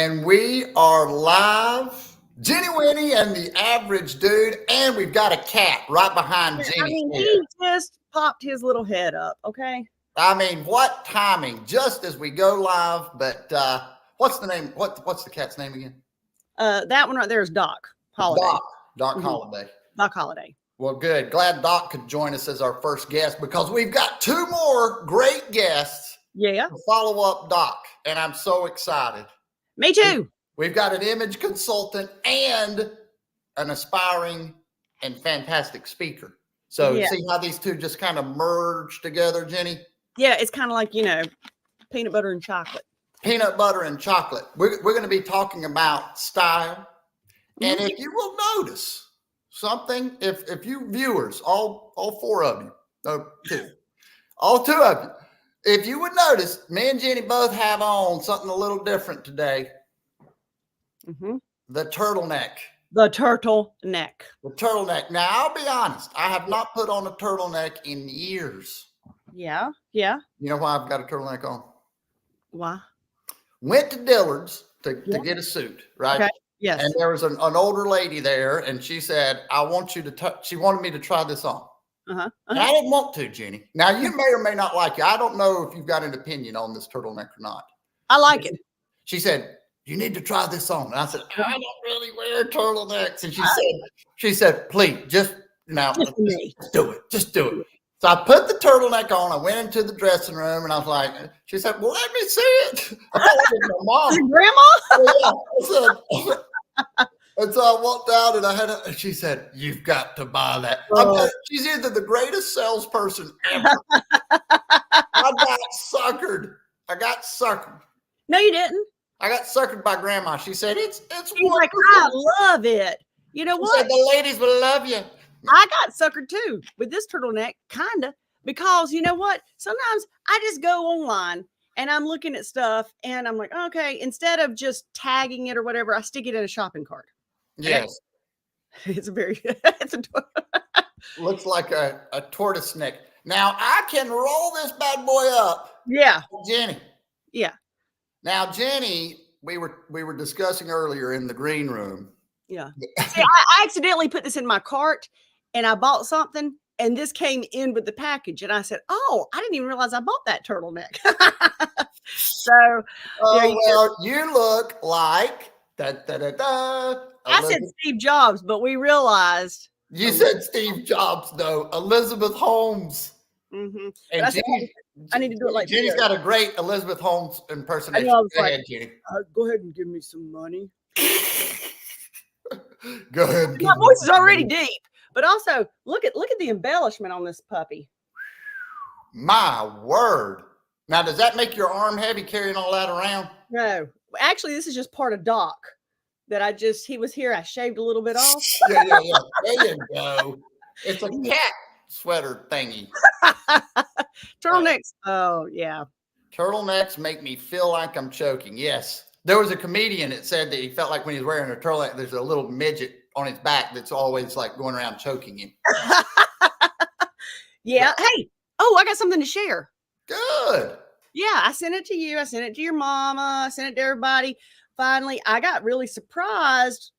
And we are live. Jenny Winnie and the average dude. And we've got a cat right behind Jenny. He just popped his little head up. Okay. I mean, what timing? Just as we go live. But what's the name? What's the cat's name again? That one right there is Doc Holiday. Doc Holiday. Doc Holiday. Well, good. Glad Doc could join us as our first guest because we've got two more great guests. Yeah. To follow up Doc. And I'm so excited. Me too. We've got an image consultant and an aspiring and fantastic speaker. So see how these two just kind of merge together, Jenny? Yeah, it's kind of like, peanut butter and chocolate. Peanut butter and chocolate. We're going to be talking about style. And if you will notice something, if you viewers, all four of you, no, all two of you, if you would notice, me and Jenny both have on something a little different today. The turtleneck. The turtleneck. The turtleneck. Now, I'll be honest. I have not put on a turtleneck in years. Yeah. Yeah. You know why I've got a turtleneck on? Why? Went to Dillard's to get a suit, right? Okay. Yes. And there was an older lady there, and she said, I want you to she wanted me to try this on. And I didn't want to, Jenny. Now, you may or may not like it. I don't know if you've got an opinion on this turtleneck or not. I like it. She said, you need to try this on. And I said, I don't really wear turtlenecks. And she said, please, just do it. Just do it. So I put the turtleneck on. I went into the dressing room, and I was like, she said, well, let me see it. I thought it was my mom. Grandma? And so I walked out, and she said, you've got to buy that. She's either the greatest salesperson ever. I got suckered. No, you didn't. I got suckered by Grandma. She said, it's She's like, I love it. You know what? She said, the ladies will love you. I got suckered too with this turtleneck, kind of, because you know what? Sometimes I just go online and I'm looking at stuff and I'm like, okay, instead of just tagging it or whatever, I stick it in a shopping cart. Yes. It's looks like a tortoise neck. Now I can roll this bad boy up. Yeah. Jenny. Yeah. Now, Jenny, we were discussing earlier in the green room. Yeah. See, I accidentally put this in my cart and I bought something and this came in with the package. And I said, oh, I didn't even realize I bought that turtleneck. So you look like I said Steve Jobs, but we realized. You said Steve Jobs, though. Elizabeth Holmes. And Jenny, I need to do it like Jenny's got a great Elizabeth Holmes impersonation. Go ahead, Jenny. Go ahead and give me some money. Go ahead. My voice is already deep, but also look at the embellishment on this puppy. My word. Now, does that make your arm heavy carrying all that around? No, actually, this is just part of Doc that he was here. I shaved a little bit off. Yeah. There you go. It's a cat sweater thingy. Turtlenecks. Oh, yeah. Turtlenecks make me feel like I'm choking. Yes. There was a comedian that said that he felt like when he's wearing a turtleneck, there's a little midget on his back that's always like going around choking him. Yeah. Hey. Oh, I got something to share. Good. Yeah. I sent it to you. I sent it to your mama. I sent it to everybody. Finally, I got really surprised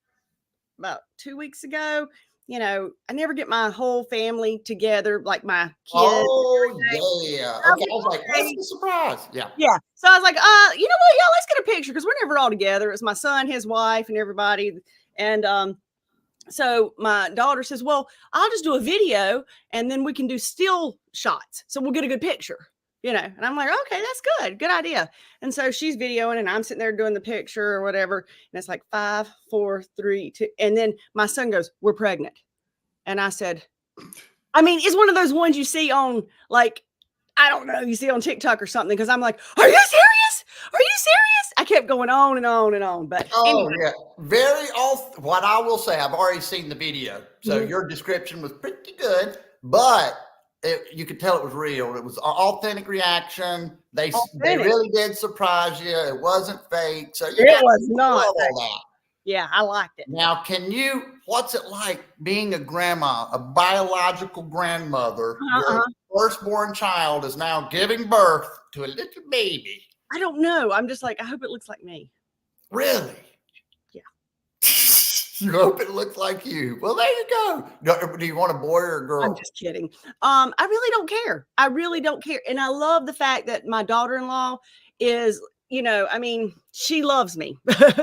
about 2 weeks ago. I never get my whole family together, like my kids. Oh, yeah. Okay. I was like, what's the surprise? Yeah. Yeah. So I was like, you know what? Yeah, let's get a picture because we're never all together. It's my son, his wife, and everybody. And so my daughter says, well, I'll just do a video and then we can do still shots. So we'll get a good picture. And I'm like, okay, that's good. Good idea. And so she's videoing and I'm sitting there doing the picture or whatever. And it's like 5, 4, 3, 2. And then my son goes, we're pregnant. And I said, it's one of those ones you see on you see on TikTok or something. Cause I'm like, are you serious? Are you serious? I kept going on and on and on. But yeah. Very often, what I will say, I've already seen the video. So your description was pretty good, but you could tell it was real. It was an authentic reaction. They really did surprise you. It wasn't fake. So it was not that. Yeah, I liked it. Now, what's it like being a grandma, a biological grandmother? Your firstborn child is now giving birth to a little baby. I don't know. I'm just like, I hope it looks like me. Really? Yeah. You hope it looks like you. Well, there you go. Do you want a boy or a girl? I'm just kidding. I really don't care. I really don't care. And I love the fact that my daughter-in-law is, I mean, she loves me.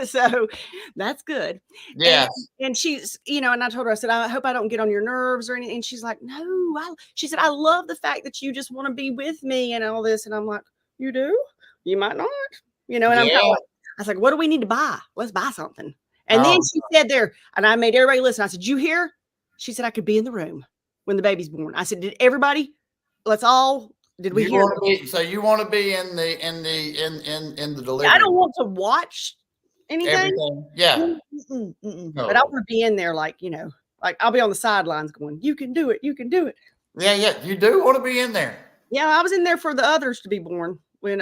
So that's good. And Yes. and she's, and I told her, I said, I hope I don't get on your nerves or anything. And she's like, no, she said, I love the fact that you just want to be with me and all this. And I'm like, you do? You might not, and I'm kind of Yeah. like, I was like, what do we need to buy? Let's buy something. And then Oh, she said there, and I made everybody listen. I said, you hear? She said, I could be in the room when the baby's born. I said, did everybody, did we you hear? want to be, so you want to be in the delivery? I don't want to watch anything. Everything. Yeah. But I want to be in there like I'll be on the sidelines going, you can do it. You can do it. Yeah. Yeah. You do want to be in there. Yeah. I was in there for the others to be born when,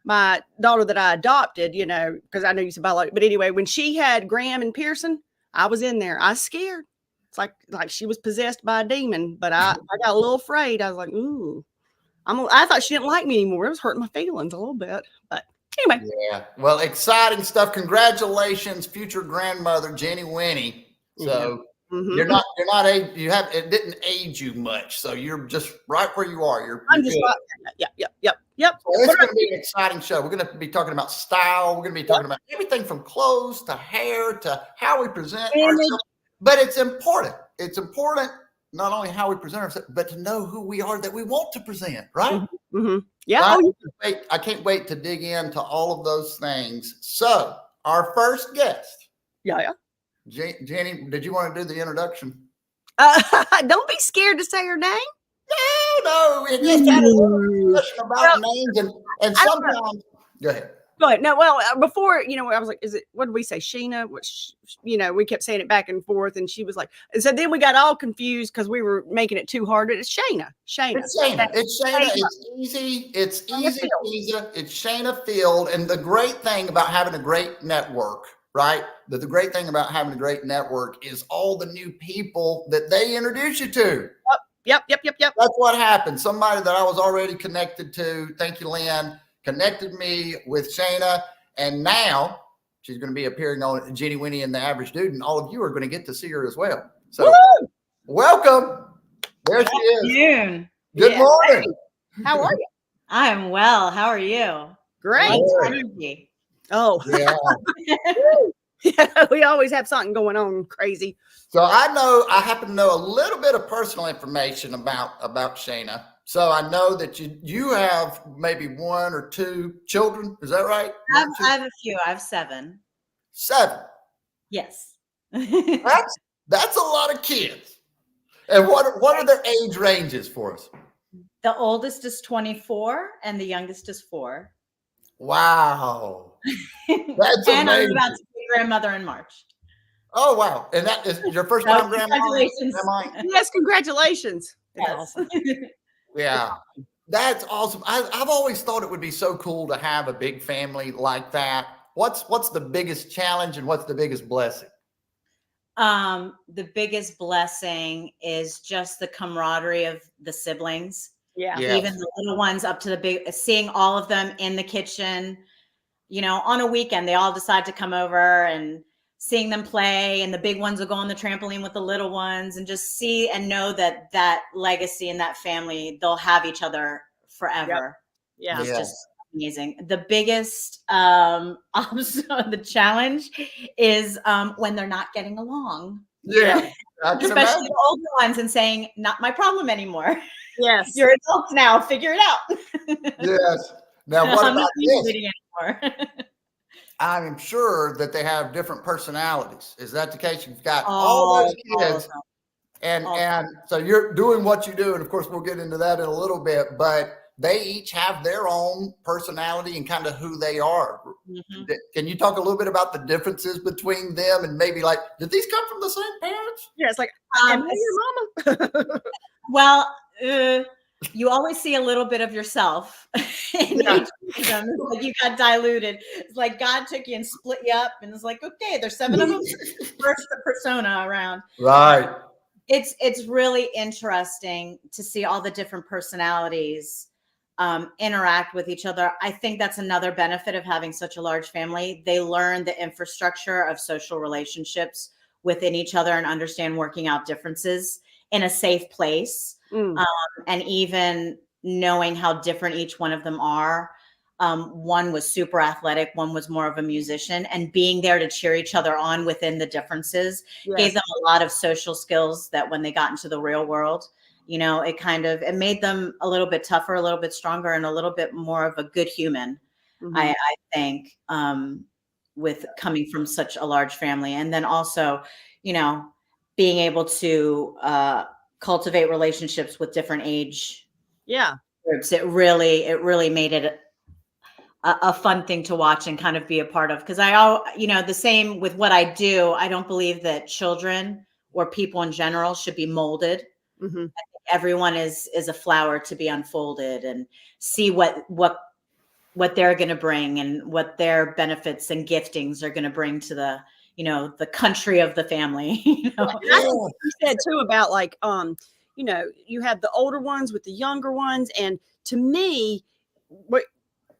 my daughter that I adopted, because I know you said biological, but anyway, when she had Graham and Pearson, I was in there. I was scared. It's like she was possessed by a demon, but I got a little afraid. I was like, ooh, I thought she didn't like me anymore. It was hurting my feelings a little bit, but anyway. Yeah. Well, exciting stuff. Congratulations, future grandmother, Jenny Winnie. So Mm-hmm. it didn't age you much. So you're just right where you are. I'm just right. Yep. So it's going to be an exciting show. We're going to be talking about style. We're going to be talking about everything from clothes to hair to how we present ourselves. But it's important. It's important not only how we present ourselves, but to know who we are that we want to present, right? Mm-hmm. Yeah. I can't wait to dig into all of those things. So our first guest. Yeah. Jenny, did you want to do the introduction? Don't be scared to say her name. No. We just had a discussion about names and sometimes. Go ahead. Go ahead. No, well, before, I was like, what did we say? Sheena, which, we kept saying it back and forth. And she was like, and so then we got all confused because we were making it too hard. It's Shena. It's Shena. It's easy. It's easy. It's Shena Field. And the great thing about having a great network, right? The great thing about having a great network is all the new people that they introduce you to. Yep. That's what happened. Somebody that I was already connected to, thank you, Lynn, connected me with Shena. And now she's going to be appearing on Jenny Winnie and the Average Dude. And all of you are going to get to see her as well. So woo-hoo! Welcome. There she is. Good morning. How are you? I am well. How are you? Great. Oh, yeah. We always have something going on crazy. So I happen to know a little bit of personal information about Shena. So I know that you have maybe one or two children. Is that right? I have a few. I have 7. 7. Yes. That's a lot of kids. And what are their age ranges for us? The oldest is 24 and the youngest is 4. Wow. That's and amazing. I'm about to be grandmother in March. Oh, wow. And that is your first time grandma? Congratulations. Yes, congratulations. Yes. Awesome. Yeah. That's awesome. I've always thought it would be so cool to have a big family like that. What's the biggest challenge and what's the biggest blessing? The biggest blessing is just the camaraderie of the siblings. Yeah. Even the little ones up to the big, seeing all of them in the kitchen, on a weekend, they all decide to come over and seeing them play, and the big ones will go on the trampoline with the little ones and just see and know that legacy and that family, they'll have each other forever. Yep. Yeah. It's just amazing. The biggest the challenge is when they're not getting along. Yeah. Especially the older ones, and saying, not my problem anymore. Yes. You're adults now. Figure it out. Yes. Now, what about this? Anymore. I'm sure that they have different personalities. Is that the case? You've got all those kids, and so you're doing what you do, and of course we'll get into that in a little bit. But they each have their own personality and kind of who they are. Mm-hmm. Can you talk a little bit about the differences between them, and maybe like, did these come from the same parents? Yeah, it's like, am I your mama? Well, you always see a little bit of yourself in each of them. It's like you got diluted. It's like God took you and split you up, and it's like, okay, there's 7 of them. First the persona around. Right. It's really interesting to see all the different personalities interact with each other. I think that's another benefit of having such a large family. They learn the infrastructure of social relationships within each other and understand working out differences in a safe place. And even knowing how different each one of them are. One was super athletic, one was more of a musician, and being there to cheer each other on within the differences gave them a lot of social skills that when they got into the real world, you know, it made them a little bit tougher, a little bit stronger, and a little bit more of a good human, I think, with coming from such a large family. And then also, you know, being able to cultivate relationships with different age groups. It really made it a fun thing to watch and kind of be a part of. Because the same with what I do, I don't believe that children or people in general should be molded. I think everyone is a flower to be unfolded and see what they're going to bring and what their benefits and giftings are going to bring to the, you know, the country of the family. You know? And I think you said too about like, you know, you have the older ones with the younger ones. And to me,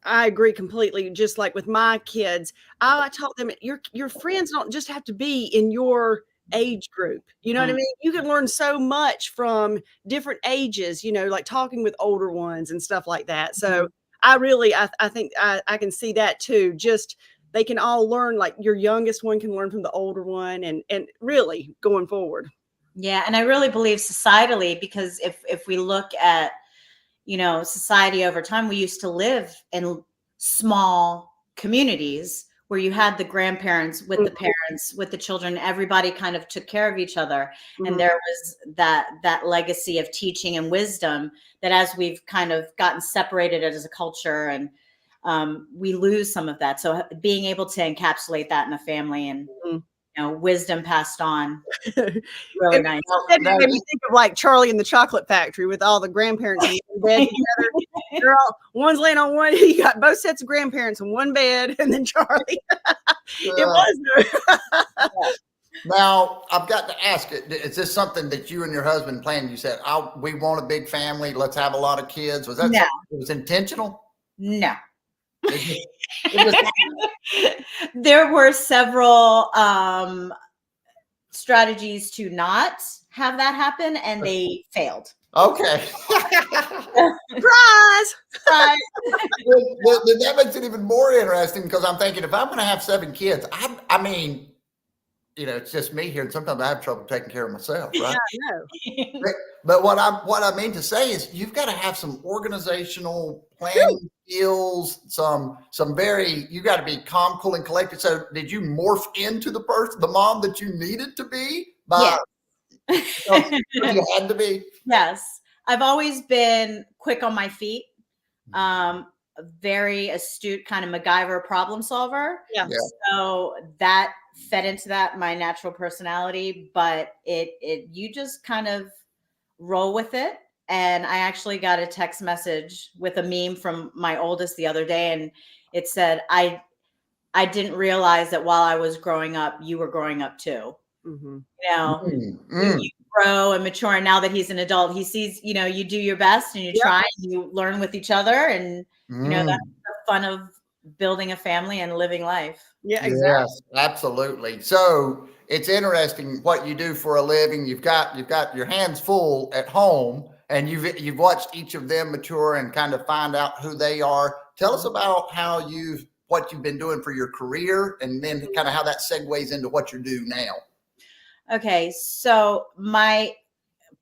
I agree completely. Just like with my kids, I taught them your friends don't just have to be in your age group. You know what I mean? You can learn so much from different ages, you know, like talking with older ones and stuff like that. So I think I can see that too. Just they can all learn, like your youngest one can learn from the older one and really going forward. Yeah. And I really believe societally, because if we look at, you know, society over time, we used to live in small communities where you had the grandparents with the parents, with the children, everybody kind of took care of each other. And there was that legacy of teaching and wisdom that as we've kind of gotten separated as a culture and we lose some of that. So being able to encapsulate that in a family and, you know, wisdom passed on. Really nice. It made me think of like Charlie and the Chocolate Factory with all the grandparents in bed together. They're all, one's laying on one. You got both sets of grandparents in one bed, and then Charlie. It was. Now, I've got to ask, is this something that you and your husband planned? You said, we want a big family. Let's have a lot of kids. Was that something that was intentional? No. There were several strategies to not have that happen, and they failed. Okay. Surprise! That makes it even more interesting because I'm thinking if I'm going to have 7 kids, I mean, you know, it's just me here, and sometimes I have trouble taking care of myself, right? Yeah, I know. But what I mean to say is you've got to have some organizational planning skills, you got to be calm, cool, and collected. So did you morph into the mom that you needed to be? You had to be? Yes. I've always been quick on my feet. Very astute kind of MacGyver problem solver. Yeah. So that fed into that, my natural personality, but you just kind of roll with it. And I actually got a text message with a meme from my oldest the other day, and it said, I didn't realize that while I was growing up, you were growing up too. You know, you grow and mature. And now that he's an adult, he sees, you know, you do your best and you try and you learn with each other. And, you know, that's the fun of building a family and living life. Yeah, exactly. Yes, absolutely. So it's interesting what you do for a living. You've got your hands full at home, and you've watched each of them mature and kind of find out who they are. Tell us about what you've been doing for your career, and then kind of how that segues into what you do now. Okay, so my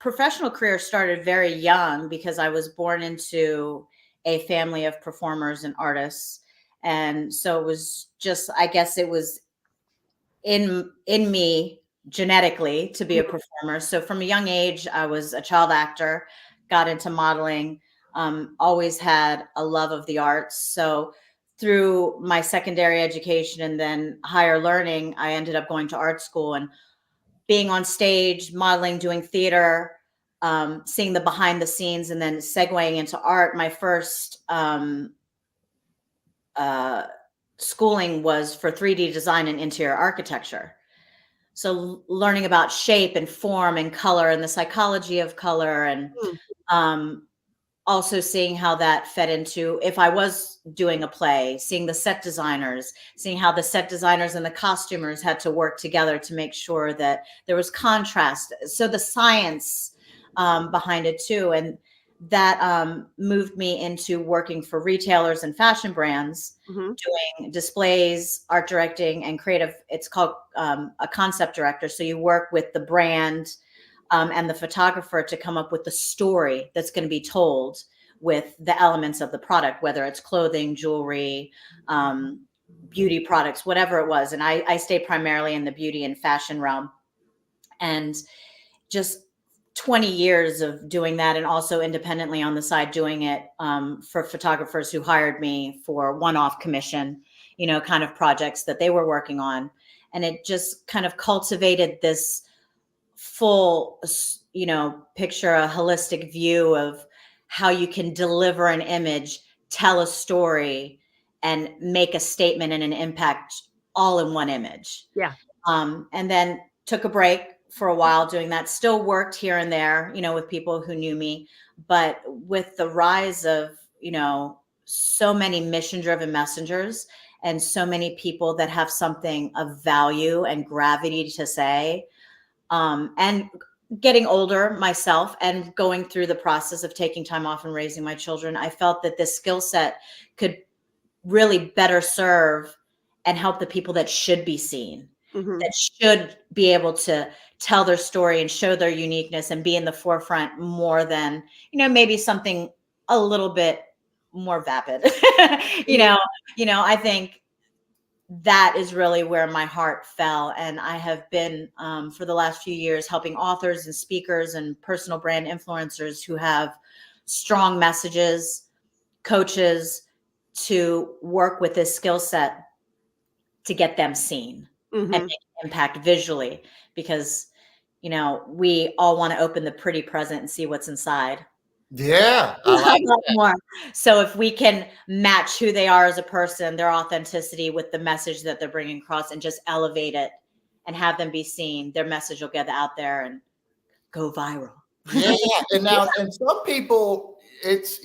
professional career started very young because I was born into a family of performers and artists. And so it was just, I guess it was in me genetically to be a performer. So from a young age, I was a child actor, got into modeling, always had a love of the arts. So through my secondary education and then higher learning, I ended up going to art school and being on stage, modeling, doing theater, seeing the behind the scenes, and then segueing into art. My first schooling was for 3D design and interior architecture. So learning about shape and form and color and the psychology of color and also seeing how that fed into, if I was doing a play, seeing the set designers, seeing how the set designers and the costumers had to work together to make sure that there was contrast. So the science behind it too. And that moved me into working for retailers and fashion brands, doing displays, art directing, and creative. It's called a concept director. So you work with the brand and the photographer to come up with the story that's going to be told with the elements of the product, whether it's clothing, jewelry, beauty products, whatever it was. And I stay primarily in the beauty and fashion realm. And just 20 years of doing that, and also independently on the side doing it for photographers who hired me for one-off commission, kind of projects that they were working on. And it just kind of cultivated this full, picture, a holistic view of how you can deliver an image, tell a story, and make a statement and an impact all in one image. Yeah. And then took a break for a while doing that. Still worked here and there, with people who knew me. But with the rise of, so many mission-driven messengers and so many people that have something of value and gravity to say, and getting older myself and going through the process of taking time off and raising my children, I felt that this skill set could really better serve and help the people that should be seen, that should be able to tell their story and show their uniqueness and be in the forefront more than, maybe something a little bit more vapid. I think that is really where my heart fell. And I have been, for the last few years, helping authors and speakers and personal brand influencers who have strong messages, coaches, to work with this skill set to get them seen and make an impact visually, because, we all want to open the pretty present and see what's inside. Yeah, I like that. More. So if we can match who they are as a person, their authenticity with the message that they're bringing across, and just elevate it and have them be seen, their message will get out there and go viral. Yeah. And some people, it's,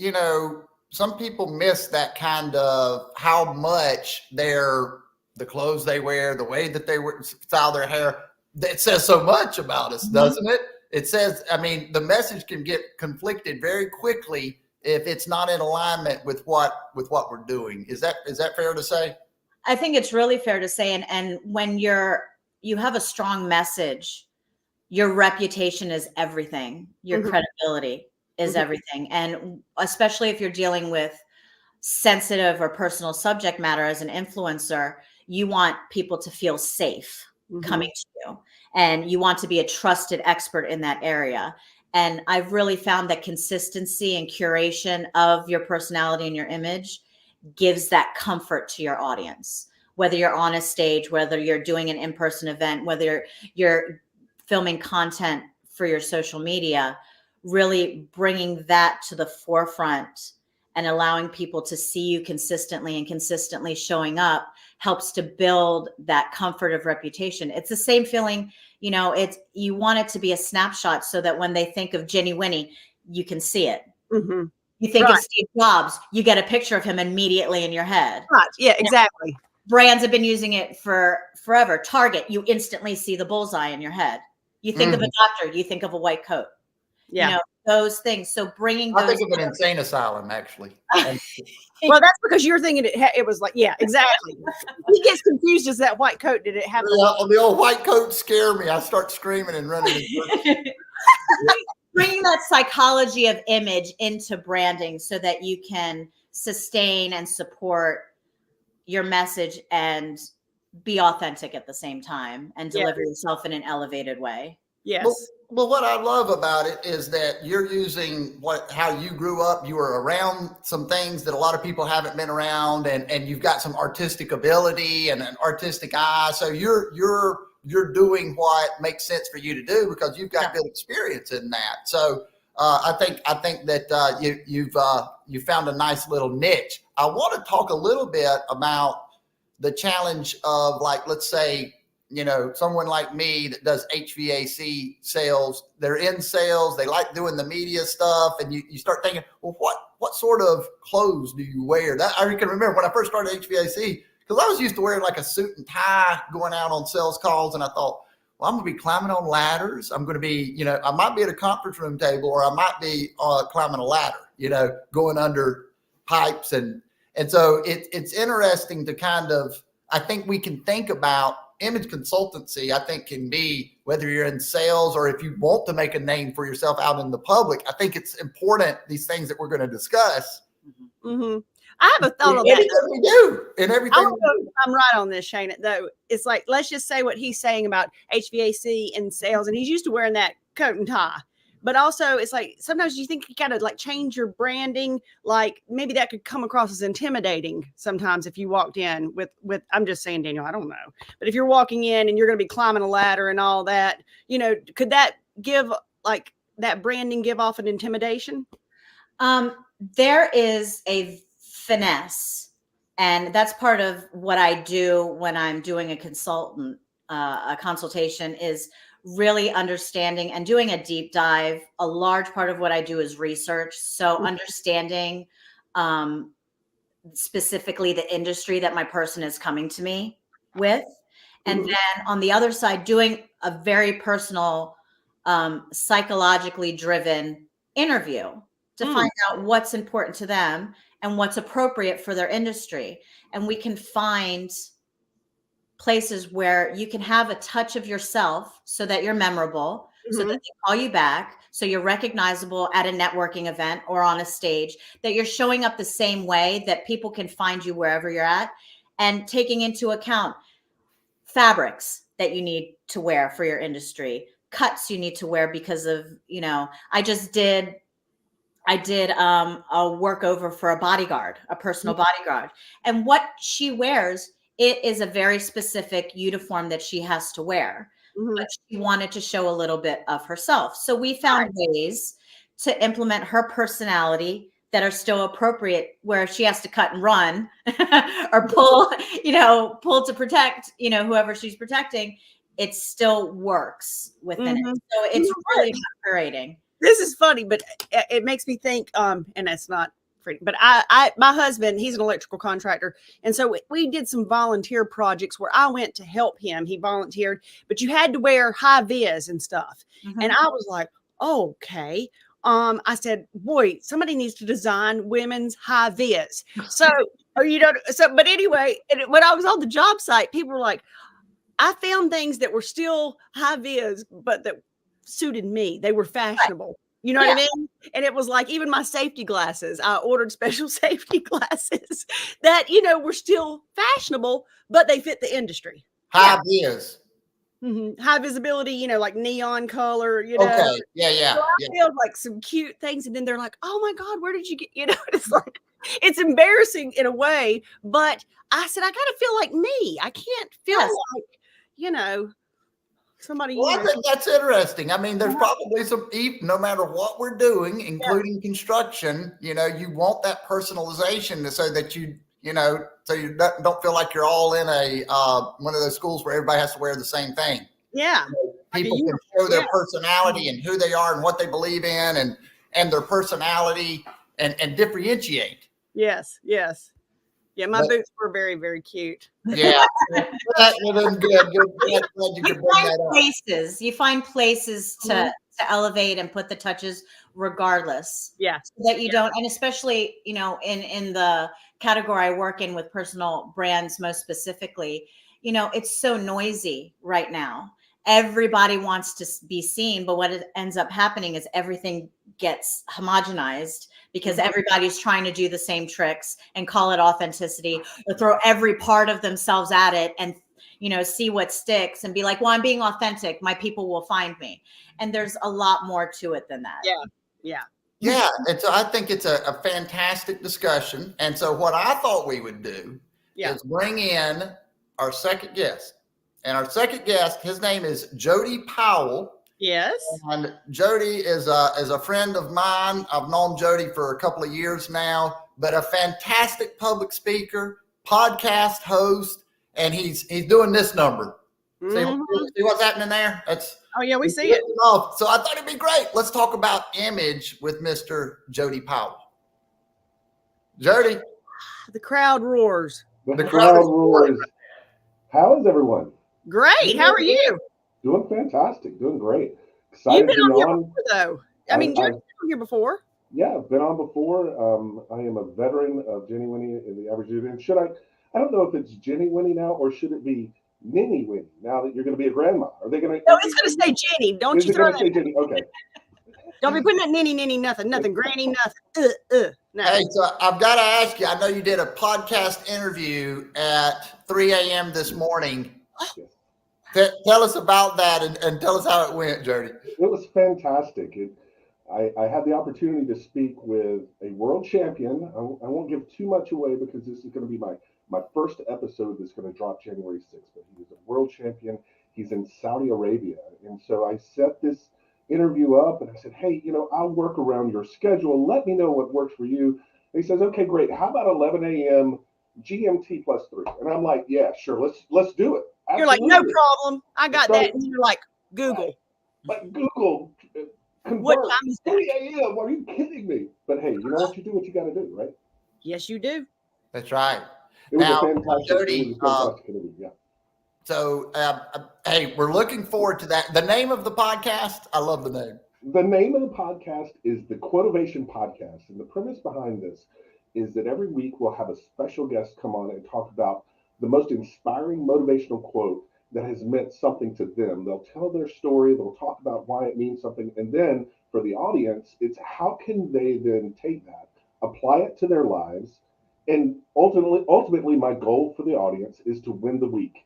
some people miss that kind of how much the clothes they wear, the way that they style their hair, it says so much about us, doesn't it? It says, the message can get conflicted very quickly if it's not in alignment with what we're doing. Is that fair to say? I think it's really fair to say. And when you have a strong message, your reputation is everything. Your credibility is everything. And especially if you're dealing with sensitive or personal subject matter as an influencer, you want people to feel safe coming to you. And you want to be a trusted expert in that area. And I've really found that consistency and curation of your personality and your image gives that comfort to your audience. Whether you're on a stage, whether you're doing an in-person event, whether you're filming content for your social media, really bringing that to the forefront and allowing people to see you consistently and consistently showing up helps to build that comfort of reputation. It's the same feeling, you want it to be a snapshot so that when they think of Ginny Winnie, you can see it. You think of Steve Jobs, you get a picture of him immediately in your head. Right. Yeah, exactly. Brands have been using it for forever. Target, you instantly see the bullseye in your head. You think of a doctor, you think of a white coat. Yeah. Those things. So bringing those. I think of an insane asylum, actually. Well, that's because you're thinking it was like, yeah, exactly. He gets confused as that white coat. Did it have the old white coat scare me? I start screaming and running. Bringing that psychology of image into branding so that you can sustain and support your message and be authentic at the same time and deliver yourself in an elevated way. Yes. Well, what I love about it is that you're using how you grew up. You were around some things that a lot of people haven't been around, and you've got some artistic ability and an artistic eye. So you're doing what makes sense for you to do because you've got good experience in that. So I think that you found a nice little niche. I want to talk a little bit about the challenge of, like, let's say, someone like me that does HVAC sales, they're in sales, they like doing the media stuff, and you start thinking, well, what sort of clothes do you wear? That I can remember when I first started HVAC, because I was used to wearing like a suit and tie going out on sales calls, and I thought, well, I'm going to be climbing on ladders. I'm going to be, I might be at a conference room table, or I might be climbing a ladder, going under pipes. And so it's interesting to kind of, I think we can think about image consultancy. I think can be whether you're in sales or if you want to make a name for yourself out in the public. I think it's important, these things that we're going to discuss. Mm-hmm. I have a thought on that. Everything we do and everything. I don't know if I'm right on this, Shana, though. It's like, let's just say what he's saying about HVAC and sales, and he's used to wearing that coat and tie. But also, it's like sometimes you think you got to like change your branding. Like maybe that could come across as intimidating sometimes if you walked in with. I'm just saying, Daniel, I don't know. But if you're walking in and you're going to be climbing a ladder and all that, could that give like that branding give off an intimidation? There is a finesse, and that's part of what I do when I'm doing a consultation is really understanding and doing a deep dive. A large part of what I do is research. So understanding specifically the industry that my person is coming to me with. And then on the other side, doing a very personal, psychologically driven interview to find out what's important to them and what's appropriate for their industry. And we can find places where you can have a touch of yourself so that you're memorable, so that they call you back, so you're recognizable at a networking event or on a stage, that you're showing up the same way that people can find you wherever you're at, and taking into account fabrics that you need to wear for your industry, cuts you need to wear because of, I did a work over for a bodyguard, a personal bodyguard, and what she wears, it is a very specific uniform that she has to wear, but she wanted to show a little bit of herself. So we found ways to implement her personality that are still appropriate, where she has to cut and run or pull to protect, whoever she's protecting. It still works within it. So it's really not curating. This is funny, but it makes me think, and that's not free, but my husband, he's an electrical contractor. And so we did some volunteer projects where I went to help him. He volunteered, but you had to wear high vis and stuff. And I was like, oh, okay. I said, boy, somebody needs to design women's high vis. So, but anyway, when I was on the job site, people were like, I found things that were still high vis, but that suited me. They were fashionable. You know what I mean? And it was like, even my safety glasses, I ordered special safety glasses that, were still fashionable, but they fit the industry. High vis. High visibility, like neon color, Okay. Yeah. So I feel like some cute things. And then they're like, oh my God, where did you get, it's like, it's embarrassing in a way, but I said, I got to feel like me. I can't feel like, somebody. Well, I think that's interesting. I mean, there's probably no matter what we're doing, including construction, you want that personalization so that so you don't feel like you're all in a one of those schools where everybody has to wear the same thing. Yeah. People can show their personality and who they are and what they believe in and their personality and differentiate. Yes. Yeah, my boots were very, very cute. Yeah. Good. You find places to elevate and put the touches regardless. Yeah. So that you don't, and especially, in the category I work in with personal brands, most specifically, it's so noisy right now. Everybody wants to be seen, but what ends up happening is everything gets homogenized because everybody's trying to do the same tricks and call it authenticity, or throw every part of themselves at it and, see what sticks and be like, well, I'm being authentic. My people will find me. And there's a lot more to it than that. Yeah. I think it's a fantastic discussion. And so what I thought we would do is bring in our second guest. And our second guest, his name is Jody Powell. Yes. And Jody is a friend of mine. I've known Jody for a couple of years now, but a fantastic public speaker, podcast host, and he's doing this number. See what's happening there? Oh yeah, we see it. So I thought it'd be great. Let's talk about image with Mr. Jody Powell. Jody, The crowd roars. The crowd roars. How is everyone? Great. How are you? Doing fantastic. Doing great. You've Excited been to be on here on. before, though. I mean, Jody's been on here before. Yeah, I've been on before. I am a veteran of Jenny Winnie in the Average Dude. And I don't know if it's Jenny Winnie now or should it be Ninny Winnie now that you're going to be a grandma? Are they going to? No, it's going to say Jenny. Don't you throw that? Say Jenny? Okay. Don't be putting that ninny, nothing, granny, nothing. No. Hey, so I've got to ask you, I know you did a podcast interview at 3 a.m. this morning. Yes. Tell us about that and tell us how it went, Jody. It was fantastic. I had the opportunity to speak with a world champion. I won't give too much away because this is going to be my first episode that's going to drop January 6th. But he was a world champion. He's in Saudi Arabia. And so I set this interview up and I said, hey, I'll work around your schedule. Let me know what works for you. And he says, okay, great. How about 11 a.m. GMT plus 3? And I'm like, yeah, sure. Let's do it. Absolutely. You're like, no problem. I got that. And you're like, Google. Like Google. Convert. What time is that? 3 a.m. Are you kidding me? But hey, you know what you do? What you got to do, right? Yes, you do. That's right. It was Now, a fantastic, Jody, interview. Yeah. So, hey, we're looking forward to that. The name of the podcast, I love the name. The name of the podcast is the Quotivation Podcast. And the premise behind this is that every week we'll have a special guest come on and talk about the most inspiring motivational quote that has meant something to them. They'll tell their story. They'll talk about why it means something. And then for the audience, it's how can they then take that, apply it to their lives. And ultimately, my goal for the audience is to win the week.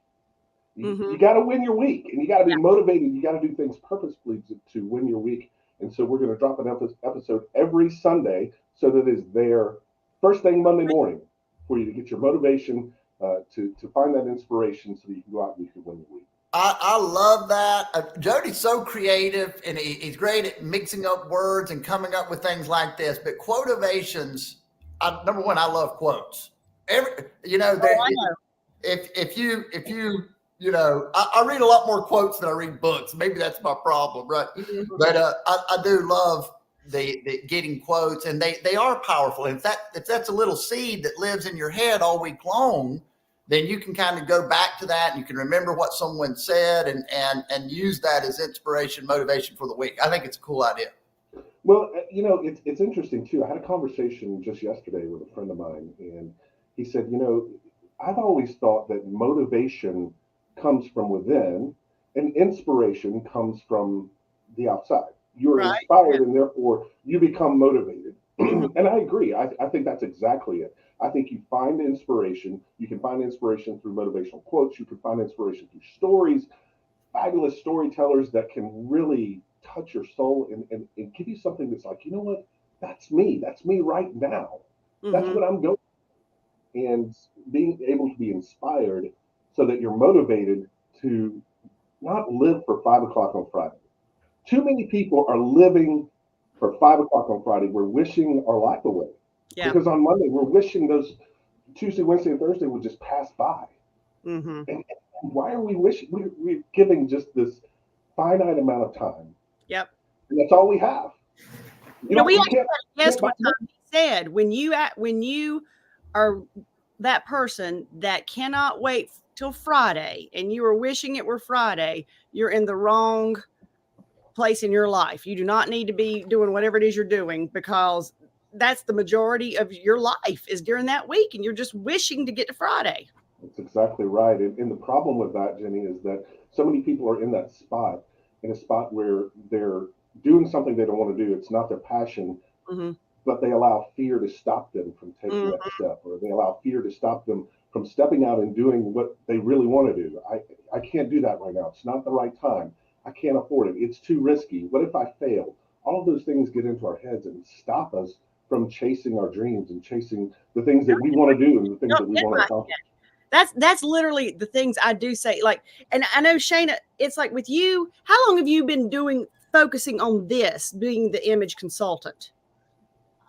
You got to win your week, and you got to be motivated. You got to do things purposefully to win your week. And so we're going to drop an episode every Sunday so that it's there first thing Monday morning for you to get your motivation, to find that inspiration so that you can go out and you can win the week. I love that. Jody's so creative, and he's great at mixing up words and coming up with things like this. But quotivations, number one, I love quotes. If I read a lot more quotes than I read books. Maybe that's my problem, right? But I do love the getting quotes, and they are powerful. And if that's a little seed that lives in your head all week long, then you can kind of go back to that and you can remember what someone said and use that as inspiration, motivation for the week. I think it's a cool idea. Well, it's interesting too. I had a conversation just yesterday with a friend of mine, and he said, I've always thought that motivation comes from within and inspiration comes from the outside. You're inspired and therefore you become motivated. And I agree. I think that's exactly it. I think you find inspiration. You can find inspiration through motivational quotes. You can find inspiration through stories, fabulous storytellers that can really touch your soul and give you something that's like, you know what? That's me. That's me right now. That's what I'm going. And being able to be inspired so that you're motivated to not live for 5 o'clock on Friday. Too many people are living for 5 o'clock on Friday. We're wishing our life away. Yeah. Because on Monday, we're wishing those Tuesday, Wednesday, and Thursday would just pass by. And why are we wishing? We're giving just this finite amount of time. Yep. And that's all we have. We actually guessed what time he said. When you are that person that cannot wait till Friday and you are wishing it were Friday, you're in the wrong place in your life. You do not need to be doing whatever it is you're doing, because that's the majority of your life is during that week, and you're just wishing to get to Friday. That's exactly right. And the problem with that, Jenny, is that so many people are in that spot, in a spot where they're doing something they don't want to do. It's not their passion, but they allow fear to stop them from taking that step, or they allow fear to stop them from stepping out and doing what they really want to do. I can't do that right now. It's not the right time. I can't afford it. It's too risky. What if I fail? All of those things get into our heads and stop us from chasing our dreams and chasing the things that we want to do and the things that we want to accomplish. That's literally the things I do say. Like, and I know, Shena, it's like with you, how long have you been focusing on this, being the image consultant?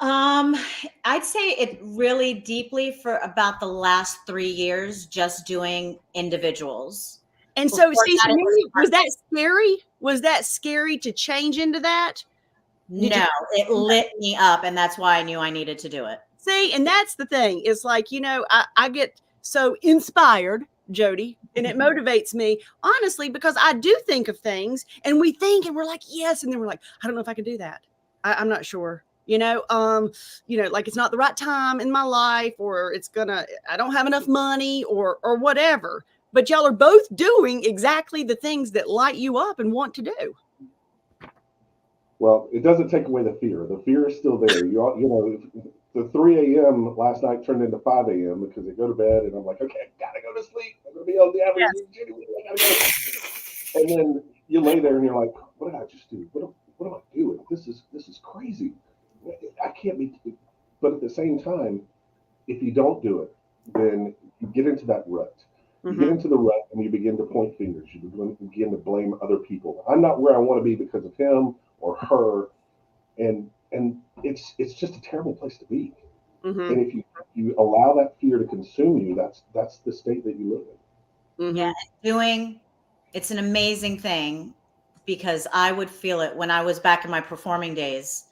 I'd say it really deeply for about the last 3 years, just doing individuals. And so, Before see, that, for it me, was was that scary? Was that scary to change into that? No, it lit me up, and that's why I knew I needed to do it. See, and that's the thing. It's like, I get so inspired, Jody, and it motivates me, honestly, because I do think of things and we think and we're like, yes. And then we're like, I don't know if I can do that. I'm not sure. Like it's not the right time in my life, or I don't have enough money or whatever. But y'all are both doing exactly the things that light you up and want to do. Well, it doesn't take away the fear. The fear is still there. The 3 a.m. last night turned into 5 a.m. because they go to bed, and I'm like, okay, I gotta go to sleep. I'm gonna be on the average. Yes. I gotta go. And then you lay there and you're like, what did I just do? What am I doing? This is crazy. I can't be. But at the same time, if you don't do it, then you get into that rut. You get into the rut and you begin to point fingers. You begin to blame other people. I'm not where I want to be because of him or her, and it's just a terrible place to be. And if you allow that fear to consume you, that's the state that you live in. Yeah, it's an amazing thing, because I would feel it when I was back in my performing days.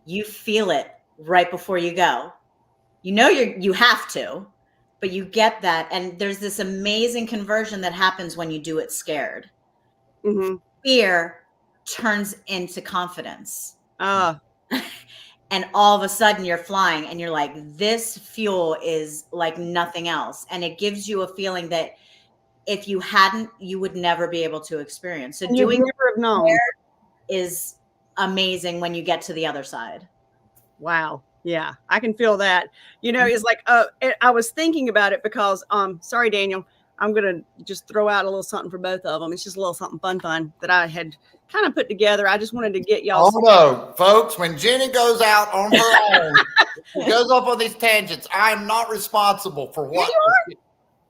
You feel it right before you go. You have to, but you get that, and there's this amazing conversion that happens when you do it scared. Fear turns into confidence. And all of a sudden you're flying and you're like, this fuel is like nothing else. And it gives you a feeling that if you hadn't, you would never be able to experience. So doing never have known is amazing when you get to the other side. Wow. Yeah, I can feel that. It's like, I was thinking about it because, sorry, Daniel, I'm going to just throw out a little something for both of them. It's just a little something fun that I had kind of put together. I just wanted to get y'all. Oh, no, folks, when Jenny goes out on her own, she goes off on these tangents. I am not responsible for what. Here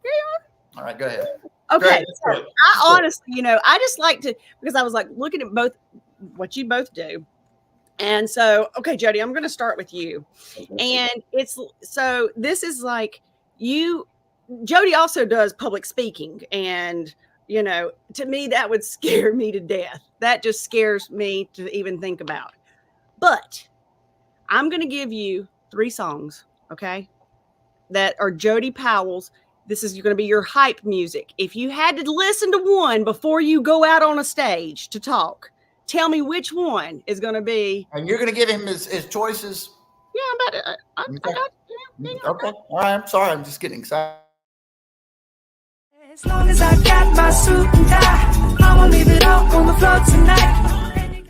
you are. All right, go ahead. Okay. So I honestly, I just like to, because I was like looking at what you both do. And so, okay, Jody, I'm going to start with you. And this is like Jody also does public speaking. And, to me, that would scare me to death. That just scares me to even think about. But I'm going to give you 3 songs, okay, that are Jody Powell's. This is going to be your hype music. If you had to listen to one before you go out on a stage to talk, tell me which one is going to be. And you're going to give him his choices? Yeah, I got you. Okay. All right. I'm sorry. I'm just getting excited. As long as I got my suit and tie, I'ma leave it out on the floor tonight.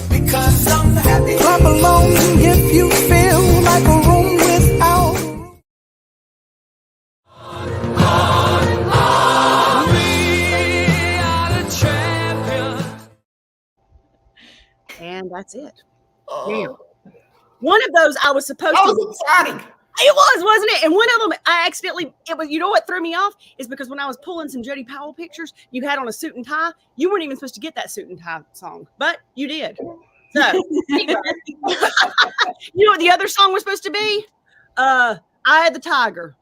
Because I'm happy. Clap along if you feel like a room without. And that's it. Now, one of those I was supposed to. That was exciting. It was, wasn't it? And one of them, I accidentally, it was, what threw me off is because when I was pulling some Jody Powell pictures, you had on a suit and tie. You weren't even supposed to get that suit and tie song, but you did. So, anyway. You know what the other song was supposed to be? Eye of the Tiger,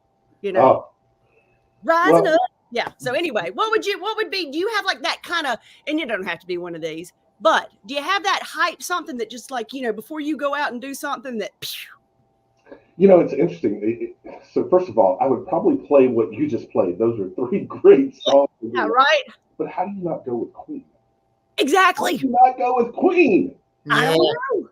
Rising up. Yeah. So anyway, what would be, do you have like that kind of, and you don't have to be one of these, but do you have that hype, something that just like, before you go out and do something that, it's interesting. So first of all, I would probably play what you just played. Those are 3 great songs. Yeah, right. But how do you not go with Queen? Exactly. How do you not go with Queen? I don't know.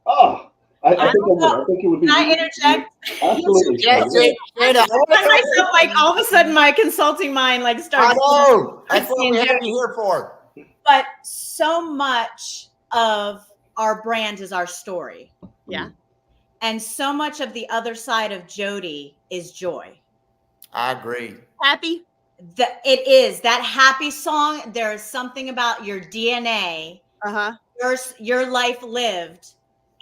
Oh, I think it would be. Can I interject? Absolutely. Yes, Shena. Myself, like all of a sudden, my consulting mind like starts. I know. That's what we have you here for. But so much of our brand is our story. Yeah. And so much of the other side of Jody is joy. I agree. Happy? It is that happy song. There is something about your DNA, your life lived,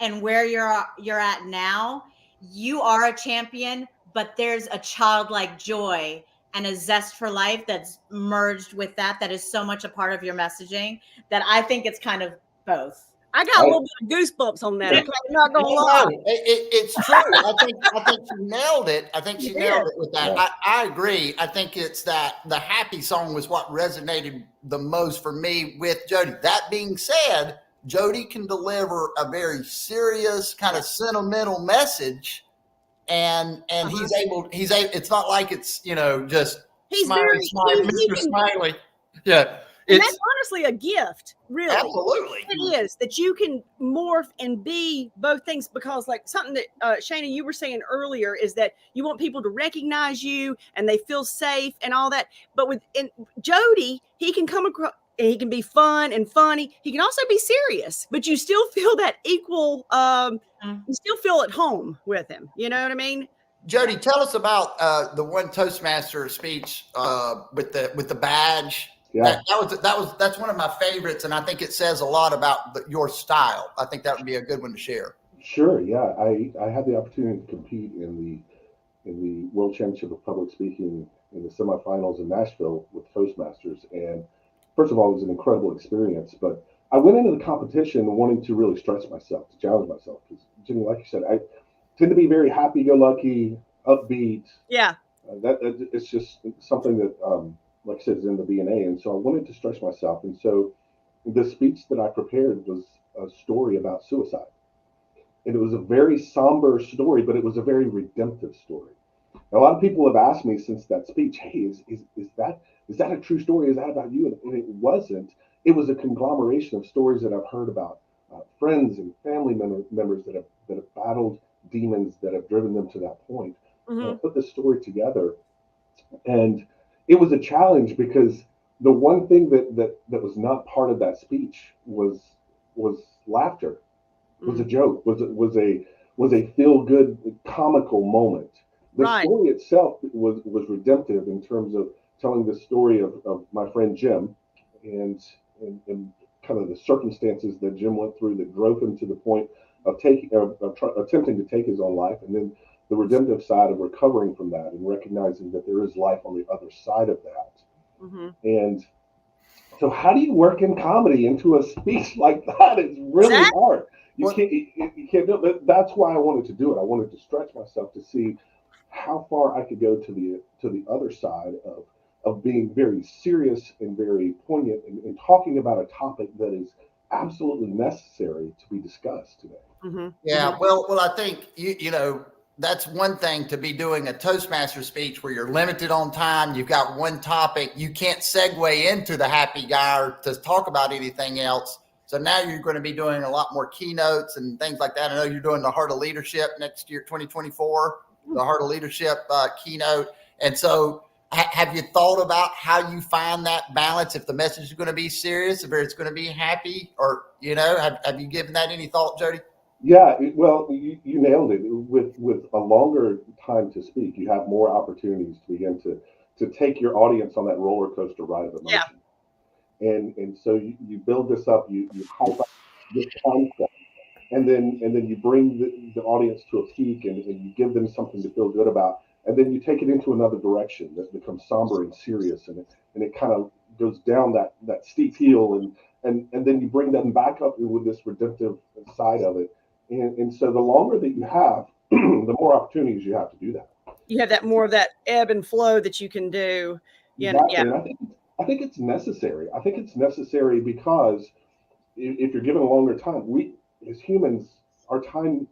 and where you're at now. You are a champion, but there's a childlike joy and a zest for life that's merged with that is so much a part of your messaging that I think it's kind of both. I got a little bit of goosebumps on that. Okay? I'm not gonna lie. It's true. I think she nailed it. I think she nailed it with that. Yeah. I agree. I think it's that the happy song was what resonated the most for me with Jody. That being said, Jody can deliver a very serious, kind of sentimental message, and he's able. It's not like it's just He's smiley, very smiley, he Mr. can, Smiley. Yeah, and it's that's honestly a gift, really. absolutely. It is that you can morph and be both things, because like something that Shana, you were saying earlier, is that you want people to recognize you and they feel safe and all that. But with Jody, he can come across and he can be fun and funny. He can also be serious, but you still feel that equal. You still feel at home with him. You know what I mean? Jody, tell us about the one Toastmaster speech with the badge. Yeah. That's one of my favorites, and I think it says a lot about your style. I think that would be a good one to share. Sure. Yeah. I had the opportunity to compete in the World Championship of Public Speaking in the semifinals in Nashville with Toastmasters. And first of all, it was an incredible experience. But I went into the competition wanting to really stretch myself, to challenge myself. Because, Jimmy, like you said, I tend to be very happy-go-lucky, upbeat. Yeah. It's just something that, like I said, is in the DNA. And so I wanted to stretch myself. And so the speech that I prepared was a story about suicide. And it was a very somber story, but it was a very redemptive story. Now, a lot of people have asked me since that speech, hey, is that a true story? Is that about you? And it wasn't. It was a conglomeration of stories that I've heard about friends and family members that have battled demons that have driven them to that point. And I put this story together, and it was a challenge because the one thing that was not part of that speech was laughter, was a joke, was a feel good comical moment. The story itself was redemptive in terms of telling the story of my friend Jim and kind of the circumstances that Jim went through that drove him to the point of attempting to take his own life, and then the redemptive side of recovering from that and recognizing that there is life on the other side of that. And so how do you work in comedy into a speech like that? It's really hard. You can't do it. That's why I wanted to do it. I wanted to stretch myself to see how far I could go to the other side of being very serious and very poignant and talking about a topic that is absolutely necessary to be discussed today. Yeah, well, I think that's one thing, to be doing a Toastmaster speech where you're limited on time. You've got one topic. You can't segue into the happy guy or to talk about anything else. So now you're going to be doing a lot more keynotes and things like that. I know you're doing the Heart of Leadership next year, 2024, the Heart of Leadership keynote. And so have you thought about how you find that balance, if the message is going to be serious, if it's going to be happy, or, have you given that any thought, Jody? Yeah, well, you nailed it. With a longer time to speak, you have more opportunities to begin to take your audience on that roller coaster ride of emotion. And so you build this up, you hype up this concept, and then you bring the audience to a peak, and you give them something to feel good about, and then you take it into another direction that becomes somber and serious, and it kind of goes down that steep hill, and then you bring them back up with this redemptive side of it. And so the longer that you have, the more opportunities you have to do that. You have that more of that ebb and flow that you can do. Exactly. And I think it's necessary. I think it's necessary because if you're given a longer time, we as humans, our time,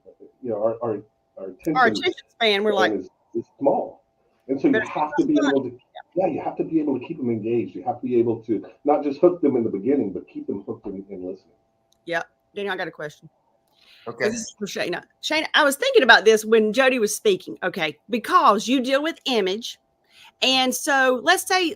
our attention span, we're like, is small. And so you have to be able to, you have to be able to keep them engaged. You have to be able to not just hook them in the beginning, but keep them hooked in listening. Yeah. Daniel, I got a question. Okay. This is for Shana. Shana, I was thinking about this when Jody was speaking. Okay. Because you deal with image. And so let's say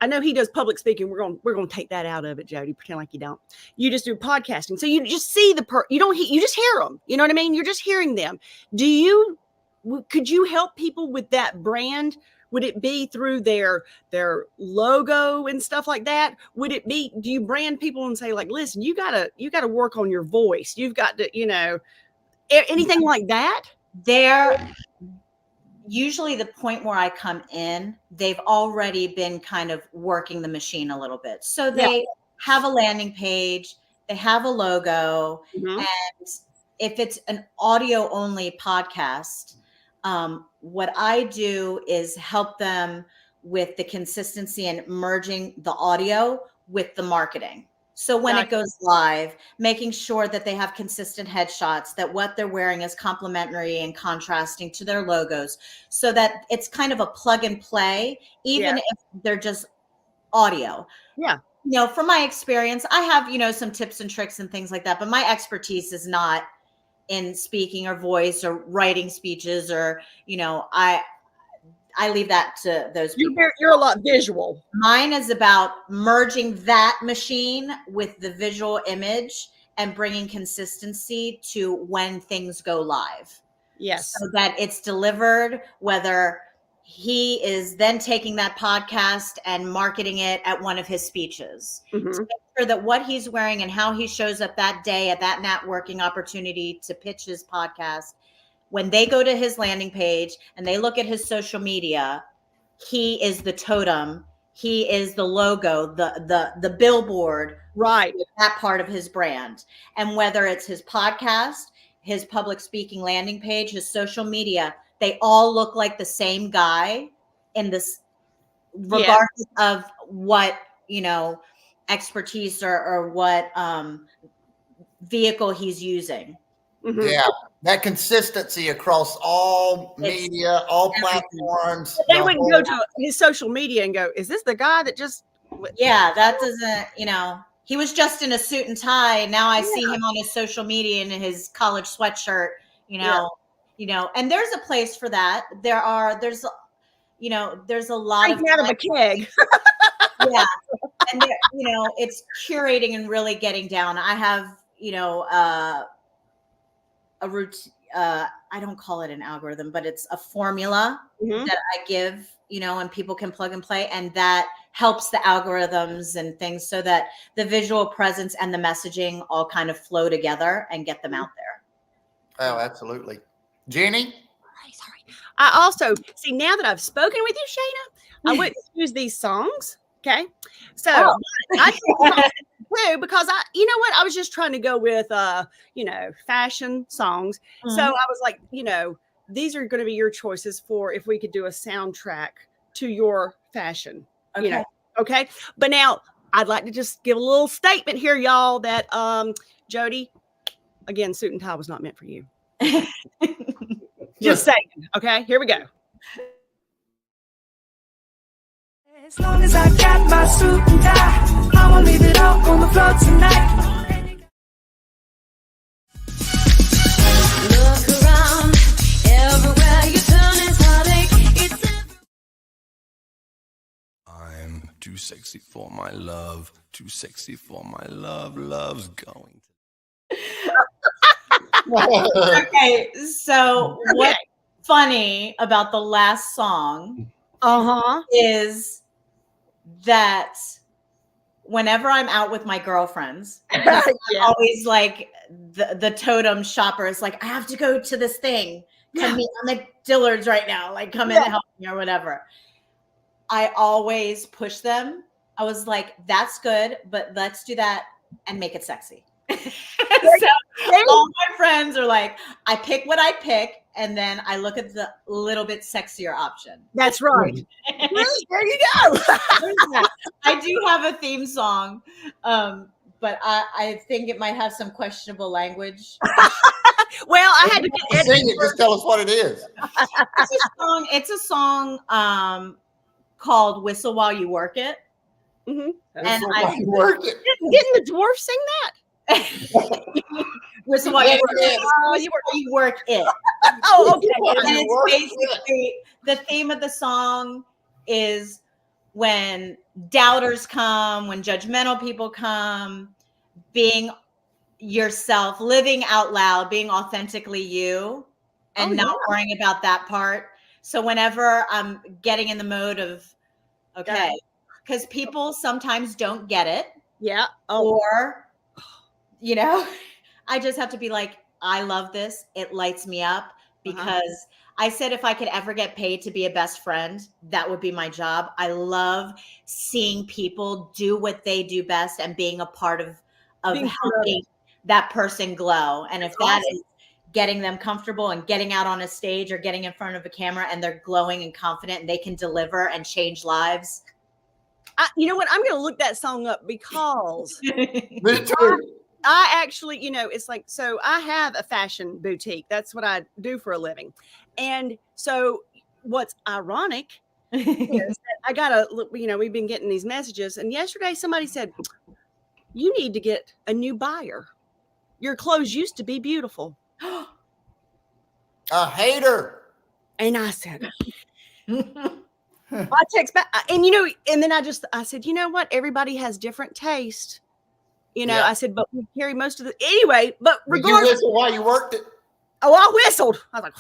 I know he does public speaking. We're going to take that out of it, Jody. Pretend like you don't. You just do podcasting. So you just see you just hear them. You know what I mean? You're just hearing them. Could you help people with that brand? Would it be through their logo and stuff like that? Would it be, do you brand people and say, like, listen, you gotta work on your voice. You've got to, anything like that? They're usually the point where I come in, they've already been kind of working the machine a little bit. So they have a landing page. they have a logo, Mhm. and if it's an audio only podcast, what I do is help them with the consistency and merging the audio with the marketing. So when it Gotcha. goes live, making sure that they have consistent headshots, that what they're wearing is complementary and contrasting to their logos, so that it's kind of a plug and play, even Yeah. if they're just audio. Yeah. From my experience, I have, some tips and tricks and things like that, but my expertise is not in speaking or voice or writing speeches, or, I leave that to those people. You're a lot visual. Mine is about merging that machine with the visual image and bringing consistency to when things go live. Yes. So that it's delivered, whether he is then taking that podcast and marketing it at one of his speeches. Mhm. To make sure that what he's wearing and how he shows up that day at that networking opportunity to pitch his podcast, when they go to his landing page and they look at his social media, he is the totem, he is the logo, the billboard, Right. that part of his brand. And whether it's his podcast, his public speaking landing page, his social media, they all look like the same guy in this, regardless of what, expertise or what vehicle he's using. Mhm. Yeah, that consistency across all media, all platforms. They wouldn't go to his social media and go, "Is this the guy that just?" Yeah, that doesn't, he was just in a suit and tie. Now I see him on his social media in his college sweatshirt, and there's a place for that. There's a lot of Drinking out of a keg. yeah. And it's curating and really getting down. I have, a routine, I don't call it an algorithm, but it's a formula Mhm. that I give, and people can plug and play, and that helps the algorithms and things so that the visual presence and the messaging all kind of flow together and get them out there. Oh, absolutely. Jenny? Sorry. I also see, now that I've spoken with you, Shena, I wouldn't use these songs. Okay. So I too, because you know what? I was just trying to go with fashion songs. Mhm. So I was like, these are going to be your choices for if we could do a soundtrack to your fashion. Okay. Okay. But now I'd like to just give a little statement here, y'all, that Jody, again, suit and tie was not meant for you. Just saying. Okay, here we go. As long as I got my suit and tie, I'ma leave it all on the floor tonight. Look around, everywhere you turn is heartache. I'm too sexy for my love, too sexy for my love, love's going. Okay, so what's funny about the last song is that whenever I'm out with my girlfriends, I'm always like the totem shopper is like, I have to go to this thing. Come meet, I'm at Dillard's right now. Like, come in and help me or whatever. I always push them. I was like, that's good, but let's do that and make it sexy. So all my friends are like, I pick what I pick, and then I look at the little bit sexier option. That's right. There you go. I do have a theme song, but I think it might have some questionable language. Well, I had to get Sing it. Just tell us what it is. It's a song called "Whistle While You Work It," Mhm. and I Work it. Didn't the dwarf sing that? Whistle while you work it. Oh, okay. And it's basically the theme of the song is when doubters come, when judgmental people come, being yourself, living out loud, being authentically you, and not worrying about that part. So whenever I'm getting in the mode of, okay, because people sometimes don't get it. Yeah. Or, I just have to be like, I love this. It lights me up because I said if I could ever get paid to be a best friend, that would be my job. I love seeing people do what they do best and being a part of of Being part of helping that person glow. And if That's that awesome. is getting them comfortable and getting out on a stage or getting in front of a camera and they're glowing and confident and they can deliver and change lives. You know what? I'm going to look that song up because Me too. I actually, it's like, so I have a fashion boutique. That's what I do for a living. And so what's ironic is that I got we've been getting these messages. And yesterday somebody said, you need to get a new buyer. Your clothes used to be beautiful. A hater. And I said, I text back, and and then I said, you know what? Everybody has different taste. Yeah. I said, but we carry most of the anyway. But Did you regardless, whistle while you worked it? oh, I whistled. I was like,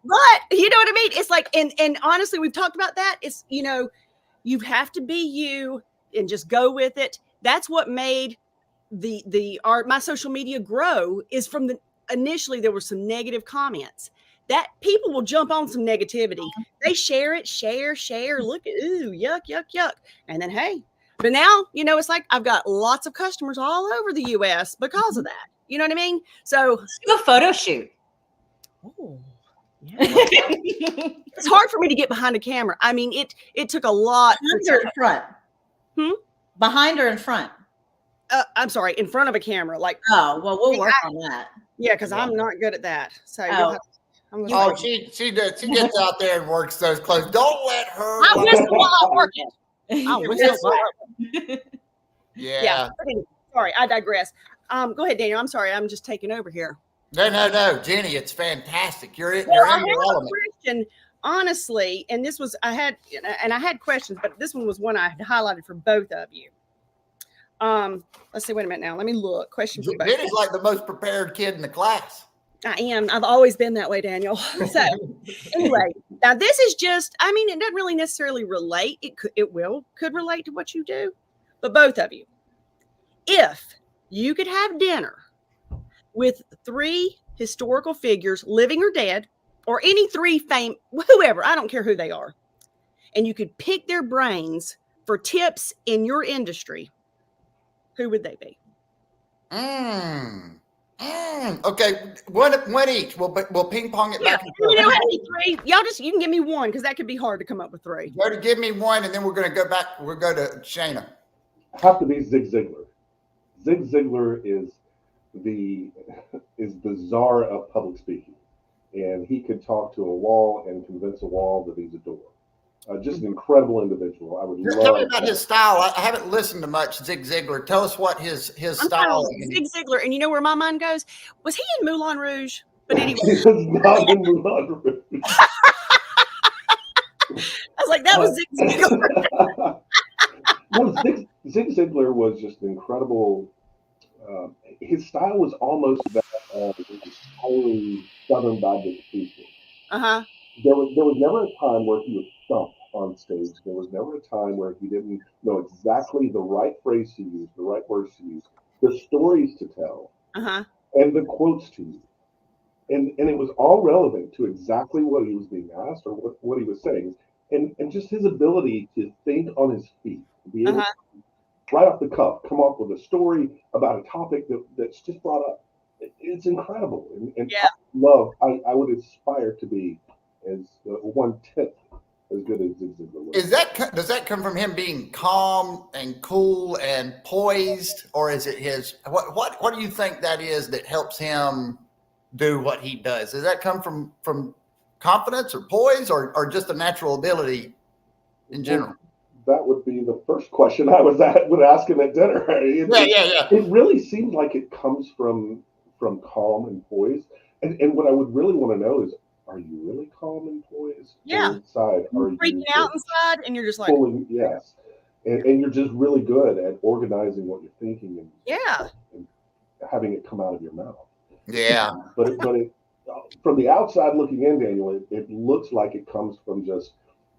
but you know what I mean? It's like, and honestly, we've talked about that. It's you have to be you and just go with it. That's what made my social media grow. Is from initially there were some negative comments that people will jump on some negativity. They share it, share. Look at yuck, and then hey. But now, it's like I've got lots of customers all over the US because of that. You know what I mean? So Do a photo shoot. oh, yeah. It's hard for me to get behind a camera. I mean, it took a lot. Behind or in front? Behind or in front? I'm sorry, in front of a camera. Like, oh, well, we'll work on that. Yeah, because I'm not good at that. So She gets out there and works those clothes. Don't let her. I whistle while I work it. I whistle while I work it. Yeah. Sorry, I digress. Go ahead, Daniel. I'm sorry. I'm just taking over here. No, Jenny, it's fantastic. You're in I your have element. a question, honestly, and this was I had questions, but this one was one I had highlighted for both of you. Let's see. Wait a minute now. Let me look. Question for both. Jenny's like the most prepared kid in the class. I am. I've always been that way, Daniel. So anyway, now this is just, it doesn't really necessarily relate. It could relate to what you do, but both of you, if you could have dinner with 3 historical figures, living or dead, or any 3 whoever, I don't care who they are, and you could pick their brains for tips in your industry, who would they be? Okay, one each. We'll ping pong it back and forth. You don't have any 3. Y'all you can give me one because that could be hard to come up with 3. Jody, give me one, and then we're going to go back. We'll go to Shena. Have to be Zig Ziglar. Zig Ziglar is the czar of public speaking, and he could talk to a wall and convince a wall that he's a door. Just an incredible individual. I would love. Tell me about his style. I haven't listened to much Zig Ziglar. Tell us what his style is. Zig Ziglar, and you know where my mind goes? Was he in Moulin Rouge? But anyway, He was not in Moulin Rouge. I was like, that was Zig Ziglar. No, Zig Ziglar was just incredible. His style was almost that of highly Southern Baptist people. There was never a time where he was stumped on stage. There was never a time where he didn't know exactly the right phrase to use, the right words to use, the stories to tell, and the quotes to use. And it was all relevant to exactly what he was being asked or what he was saying. And just his ability to think on his feet, to be able to, right off the cuff, come up with a story about a topic that's just brought up. It's incredible. And I would aspire to be as 1/10 as good as Zig Ziglar was. Does that come from him being calm and cool and poised, or is it his what do you think that is that helps him do what he does? Does that come from confidence or poise or just a natural ability in general? That would be the first question I would ask him at dinner. It really seems like it comes from calm and poise. And what I would really want to know is, are you really calm and poised? Yeah. Inside, are you freaking out inside, and you're just like, yes. And you're just really good at organizing what you're thinking and having it come out of your mouth. Yeah. But it from the outside looking in, Daniel, it looks like it comes from just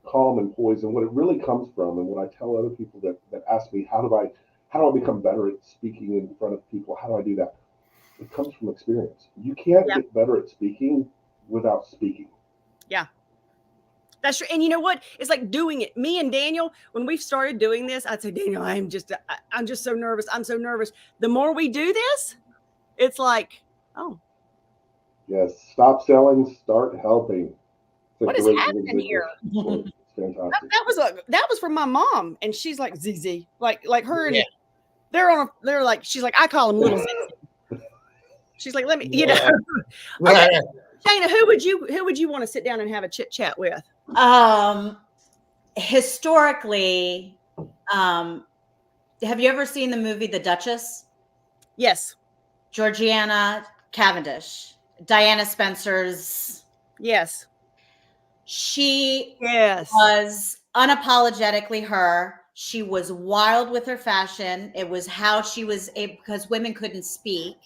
calm and poise. And what it really comes from, and when I tell other people that ask me, how do I become better at speaking in front of people? How do I do that? It comes from experience. You can't get better at speaking without speaking. Yeah. That's true. And you know what? It's like doing it. Me and Daniel, when we started doing this, I'd say, Daniel, I'm just so nervous. I'm so nervous. The more we do this, it's like, oh, Yes, stop selling, start helping. It's a what is great happening here? quote. It's fantastic. That was from my mom, and she's like ZZ, like her and Yeah. they're like, she's like, I call them little ZZ. She's like, let me, you know. Yeah. Okay, Shana, who would you want to sit down and have a chit chat with? Historically, have you ever seen the movie The Duchess? Yes. Georgiana Cavendish, Diana Spencer's. Yes. She Yes. was unapologetically her. She was wild with her fashion. It was how she was able, because women couldn't speak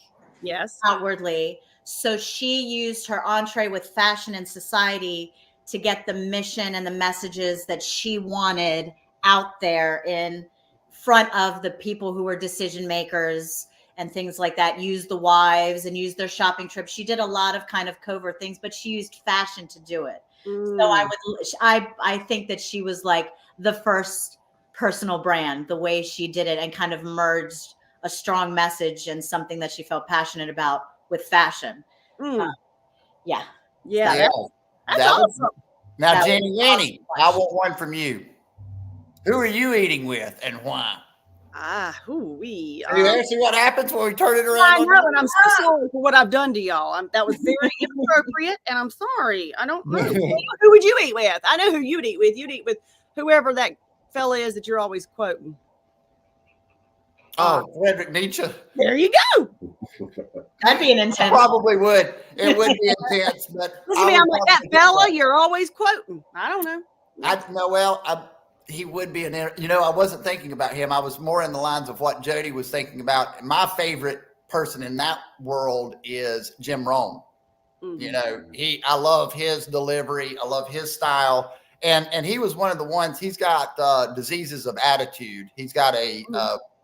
Yes. outwardly. So she used her entree with fashion and society to get the mission and the messages that she wanted out there in front of the people who were decision makers and things like that. Use the wives and use their shopping trips. She did a lot of kind of covert things, but she used fashion to do it. So I think that she was like the first personal brand, the way she did it, and kind of merged a strong message and something that she felt passionate about with fashion. Yeah. Yeah. That's That was- awesome. Now, That Jenny, was Jenny, awesome I want one from you. Who are you eating with and why? We. See what happens when we turn it around? I on know, you? and I'm so sorry for what I've done to y'all. That was very inappropriate, and I'm sorry. I don't know. Who would you eat with? I know who you'd eat with. You'd eat with whoever that fella is that you're always quoting. Oh, Frederick Nietzsche. There you go. That'd be an I intense. probably would. It would be intense, but Listen to me, I'm like, that fella you're always quoting. I don't know. He would be I wasn't thinking about him. I was more in the lines of what Jody was thinking about. My favorite person in that world is Jim Rome. Mm-hmm. I love his delivery. I love his style. And he was one of the ones, he's got diseases of attitude. He's got a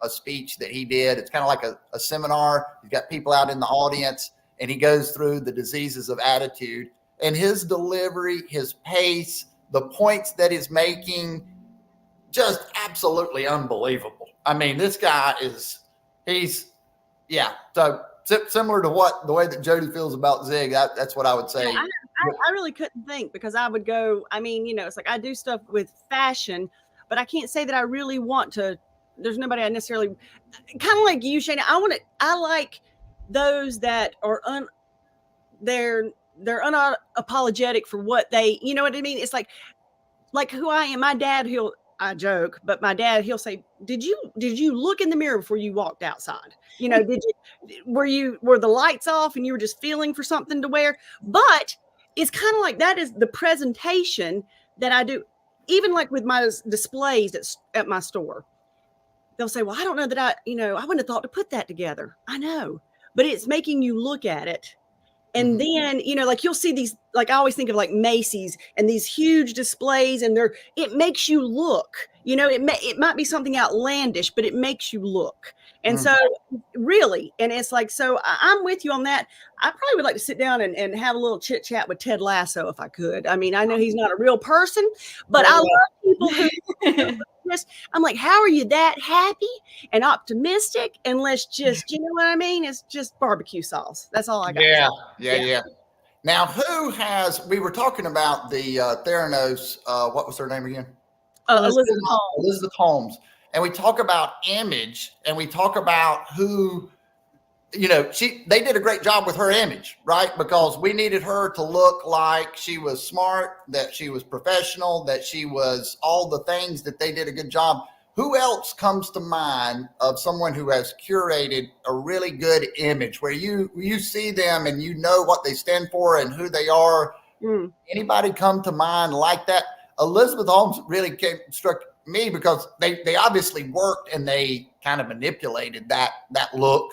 speech that he did. It's kind of like a seminar. He's got people out in the audience and he goes through the diseases of attitude, and his delivery, his pace, the points that he's making, just absolutely unbelievable. I mean, this guy so similar to the way that Jody feels about Zig. That's what I would say. Yeah, I really couldn't think, because I would go, it's like I do stuff with fashion, but I can't say that I really want to. There's nobody I necessarily, kind of like you, Shana. I like those that are they're unapologetic for what they, you know what I mean? It's like who I am. My dad, I joke, but my dad, he'll say, did you look in the mirror before you walked outside? Were the lights off and you were just feeling for something to wear? But it's kind of like that is the presentation that I do, even like with my displays at my store. They'll say, well, I don't know that I wouldn't have thought to put that together. I know, but it's making you look at it. And then, like you'll see these, like I always think of like Macy's and these huge displays, and it makes you look, it might be something outlandish, but it makes you look. And so really, and it's like, so I'm with you on that. I probably would like to sit down and have a little chit chat with Ted Lasso if I could. I mean, I know he's not a real person, but I love people who I'm like, how are you that happy and optimistic? And let's just, you know what I mean? It's just barbecue sauce. That's all I got. Yeah. Now, we were talking about the Theranos, what was her name again? Elizabeth Holmes. And we talk about image, and we talk about who, they did a great job with her image, right? Because we needed her to look like she was smart, that she was professional, that she was all the things that they did a good job. Who else comes to mind of someone who has curated a really good image where you see them and you know what they stand for and who they are? Anybody come to mind like that? Elizabeth Holmes really struck me because they obviously worked and they kind of manipulated that look.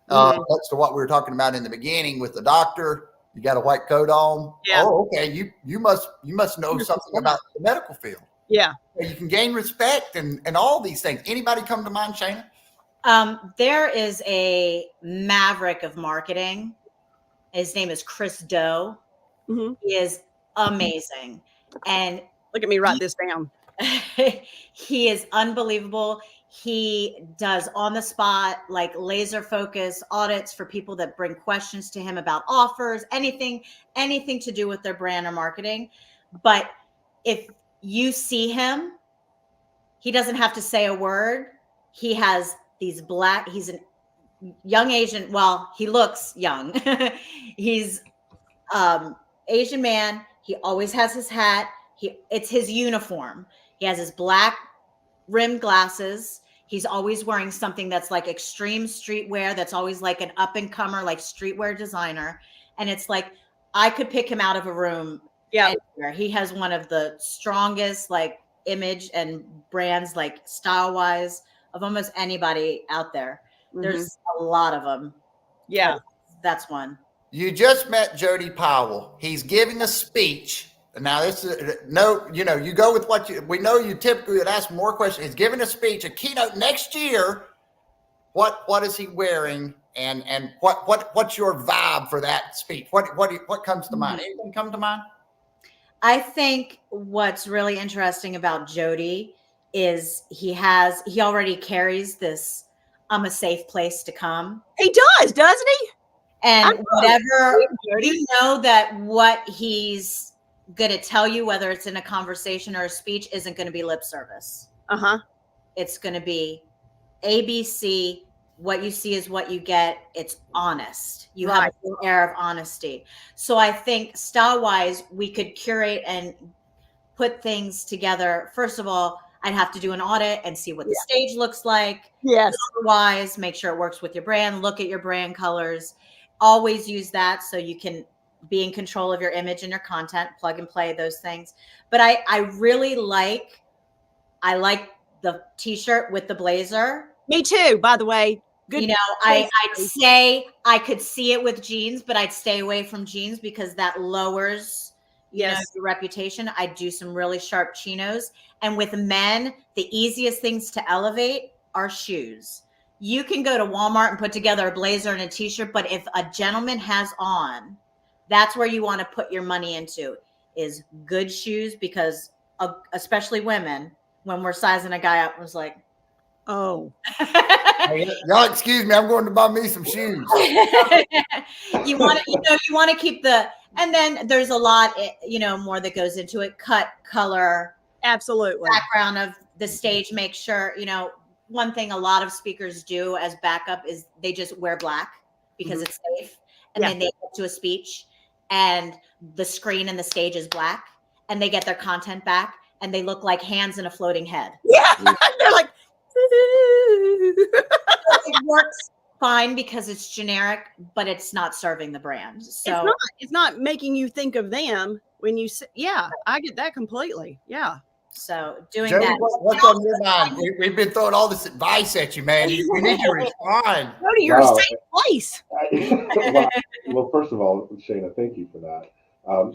That's to what we were talking about in the beginning with the doctor. You got a white coat on. Yeah. Oh, okay. You must know something about the medical field. Yeah. You can gain respect and all these things. Anybody come to mind, Shana? There is a maverick of marketing. His name is Chris Doe. He is amazing. And Look at me write this down. he is unbelievable. He does on the spot, like laser focus audits for people that bring questions to him about offers, anything to do with their brand or marketing. But if you see him, he doesn't have to say a word. He has these he's a young Asian. Well, he looks young. He's Asian man. He always has his hat. It's his uniform. He has his black rimmed glasses. He's always wearing something that's like extreme streetwear. That's always like an up and comer, like streetwear designer. And it's like, I could pick him out of a room. Yeah. Anywhere. He has one of the strongest like image and brands, like style wise, of almost anybody out there. There's a lot of them. Yeah. That's one. You just met Jody Powell. He's giving a speech. Now, this is you go with we know you typically would ask more questions. He's giving a speech, a keynote next year. What is he wearing? And what's your vibe for that speech? What comes to mind? Anything come to mind? I think what's really interesting about Jody is he already carries this, I'm a safe place to come. He does, doesn't he? And whatever, you know that what he's going to tell you, whether it's in a conversation or a speech, isn't going to be lip service. It's going to be ABC. What you see is what you get. It's honest. You have an air of honesty. So I think style-wise, we could curate and put things together. First of all, I'd have to do an audit and see what the stage looks like. Yes. Otherwise, make sure it works with your brand. Look at your brand colors. Always use that so you can be in control of your image and your content, plug and play those things. But I really like the t-shirt with the blazer. Me too, by the way. Good. You know, I'd say I could see it with jeans, but I'd stay away from jeans because that lowers your reputation. I do some really sharp chinos. And with men, the easiest things to elevate are shoes. You can go to Walmart and put together a blazer and a t-shirt, but if a gentleman has on, that's where you want to put your money into, is good shoes, because especially women, when we're sizing a guy up, was like, oh. Y'all excuse me, I'm going to buy me some shoes. you want to keep and then there's a lot, more that goes into it. Cut, color, absolutely, background of the stage. Make sure, one thing a lot of speakers do as backup is they just wear black because it's safe. And then they get to a speech and the screen and the stage is black and they get their content back and they look like hands in a floating head. Yeah. They're like, it works fine because it's generic, but it's not serving the brand. So it's not making you think of them when you say, I get that completely. Yeah. So doing Jody, that. what's on your mind? We've been throwing all this advice at you, man. You need to respond. Jody, you're a safe place. Well, first of all, Shena, thank you for that.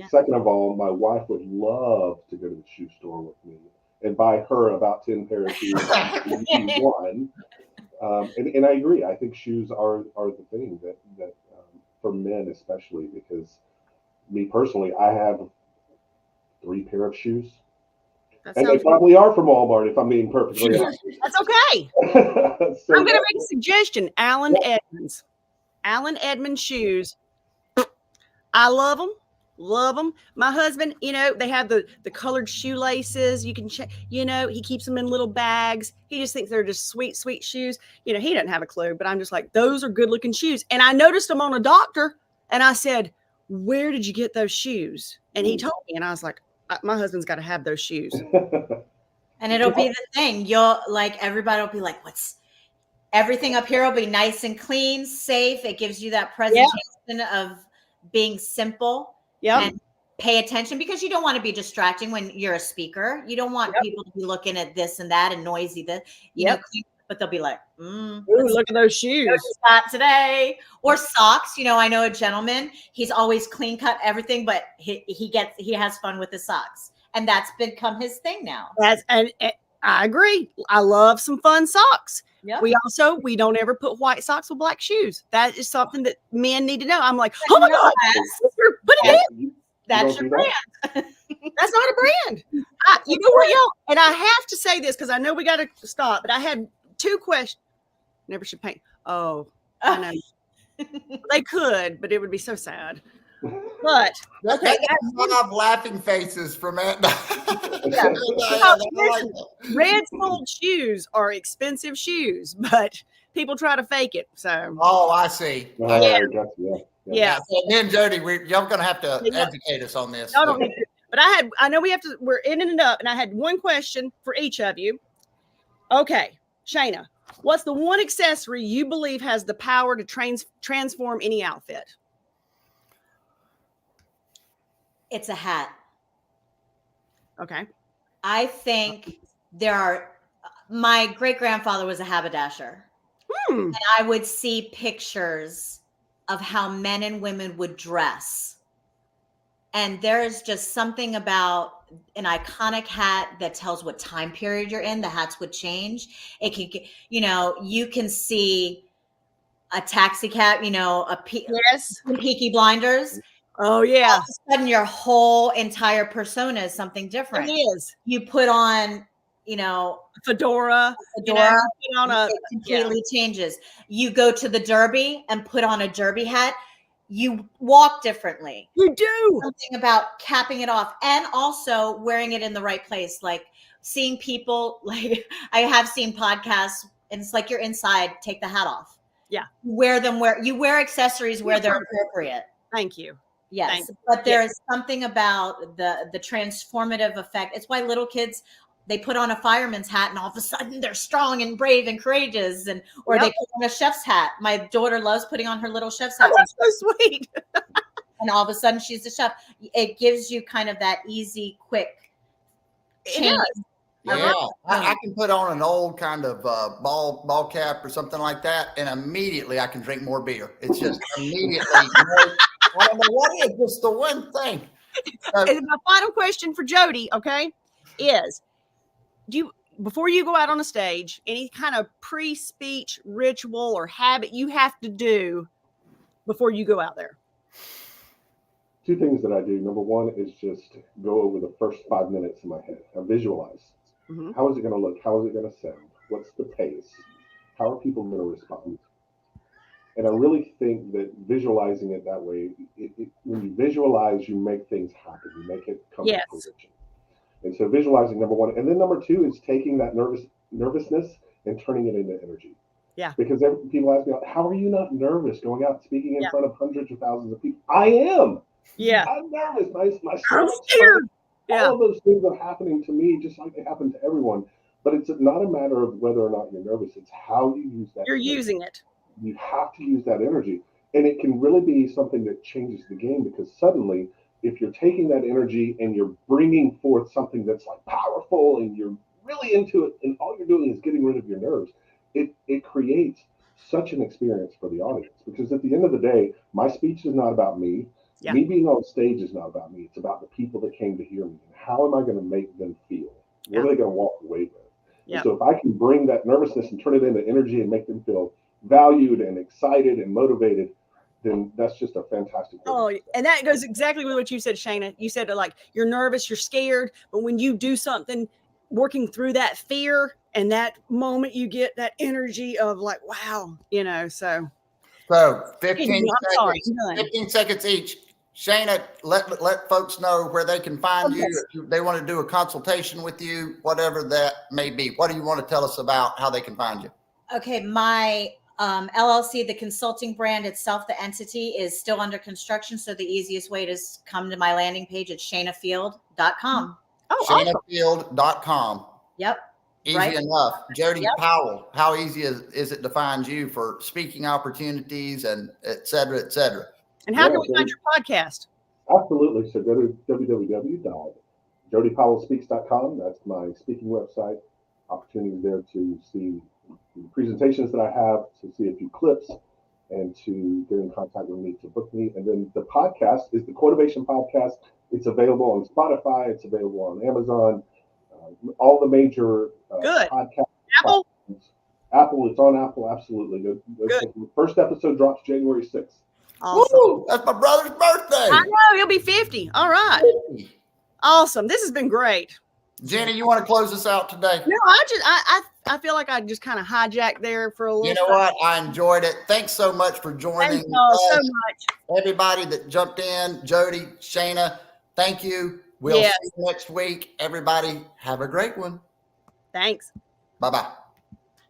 Second of all, my wife would love to go to the shoe store with me and buy her about 10 pairs of shoes in one. And I agree. I think shoes are the thing that for men especially, because me personally, I have 3 pair of shoes. And they probably are from Walmart, if I'm being perfectly honest. That's okay. I'm going to make a suggestion. Allen Edmonds shoes. I love them. Love them. My husband, they have the colored shoelaces. You can check, he keeps them in little bags. He just thinks they're just sweet, sweet shoes. He doesn't have a clue, but I'm just like, those are good looking shoes. And I noticed them on a doctor and I said, where did you get those shoes? And he told me, and I was like, my husband's got to have those shoes. And it'll be the thing. You'll everybody will be like, everything up here will be nice and clean, safe. It gives you that presentation of being simple. And pay attention, because you don't want to be distracting when you're a speaker. You don't want people to be looking at this and that and noisy. But they'll be like, ooh, look at those shoes got today. Or socks. I know a gentleman, he's always clean cut everything, but he has fun with his socks. And that's become his thing now. And I agree. I love some fun socks. Yep. We don't ever put white socks with black shoes. That is something that men need to know. I'm like, oh my God, put it in. That's your brand. That's not a brand. You know what, y'all? And I have to say this because I know we got to stop, but I had 2 questions. Never should paint. Oh, I know. They could, but it would be so sad. But okay, That got 5 laughing faces from it. red soled shoes are expensive shoes, but people try to fake it. So Oh, I see. Yeah. Yeah. So then, Jody, y'all gonna have to educate us on this. Y'all don't need to. But I know we have to. We're ending it up, and I had one question for each of you. Okay, Shena, what's the one accessory you believe has the power to transform any outfit? It's a hat. Okay. I think my great grandfather was a haberdasher. And I would see pictures of how men and women would dress. And there's just something about an iconic hat that tells what time period you're in. The hats would change. It can, you can see a taxi cab, Yes. Peaky Blinders. Oh yeah. All of a sudden, your whole entire persona is something different. It is. You put on, Fedora. put on it completely changes. You go to the Derby and put on a Derby hat. You walk differently. You do. Something about capping it off and also wearing it in the right place. Like seeing people, like I have seen podcasts and it's like you're inside, take the hat off. Yeah. You wear accessories where they're appropriate. Thank you. Yes. But there's something about the transformative effect. It's why little kids, they put on a fireman's hat and all of a sudden they're strong and brave and courageous, or they put on a chef's hat. My daughter loves putting on her little chef's hat. Oh, that's so sweet. And all of a sudden she's a chef. It gives you kind of that easy, quick change. Yeah, I can put on an old kind of ball cap or something like that, and immediately I can drink more beer. It's just immediately. I don't know what it is, just the one thing. And my final question for Jody, okay, is before you go out on a stage, any kind of pre-speech ritual or habit you have to do before you go out there? 2 things that I do. Number 1 is just go over the first 5 minutes in my head. I visualize. Mm-hmm. How is it going to look? How is it going to sound? What's the pace? How are people going to respond? And I really think that visualizing it that way, when you visualize, you make things happen. You make it come to fruition. And so visualizing, number 1. And then number 2 is taking that nervousness and turning it into energy. Yeah. Because people ask me, how are you not nervous going out speaking in front of hundreds of thousands of people? I am. Yeah. I'm nervous. My I'm scared. All of those things are happening to me just like they happen to everyone. But it's not a matter of whether or not you're nervous. It's how you use that. You're using it. You have to use that energy. And it can really be something that changes the game, because suddenly, if you're taking that energy and you're bringing forth something that's like powerful and you're really into it and all you're doing is getting rid of your nerves, it creates such an experience for the audience. Because at the end of the day, my speech is not about me. Yeah. Me being on stage is not about me. It's about the people that came to hear me. And how am I going to make them feel? What are they going to walk away with? Yeah. So if I can bring that nervousness and turn it into energy and make them feel valued and excited and motivated, then that's just a fantastic thing. Oh, and that goes exactly with what you said, Shena. You said like you're nervous, you're scared, but when you do something, working through that fear and that moment, you get that energy of like, wow, so 15 seconds each. Shena, let folks know where they can find you. If they want to do a consultation with you, whatever that may be. What do you want to tell us about how they can find you? Okay, my LLC, the consulting brand itself, the entity is still under construction. So the easiest way to come to my landing page at shenafield.com. Oh, shenafield.com. Yep. Easy enough. Jody Powell, how easy is it to find you for speaking opportunities and et cetera, et cetera? And how can we find your podcast? Absolutely. So go to www.jodypowellspeaks.com. That's my speaking website. Opportunities there to see the presentations that I have, to see a few clips, and to get in contact with me to book me. And then the podcast is the Quotivation Podcast. It's available on Spotify. It's available on Amazon. All the major podcast Apple. Apple. It's on Apple. Absolutely. The first episode drops January 6th. Awesome. Woo, that's my brother's birthday. I know, he'll be 50. All right. Awesome. This has been great. Jenny, you want to close us out today? No, I feel like I just kind of hijacked there for a little. You know what? I enjoyed it. Thanks so much for joining Thank y'all so us. much. Everybody that jumped in, Jody, Shana, thank you. We'll Yes. see you next week. Everybody, have a great one. Thanks. Bye-bye.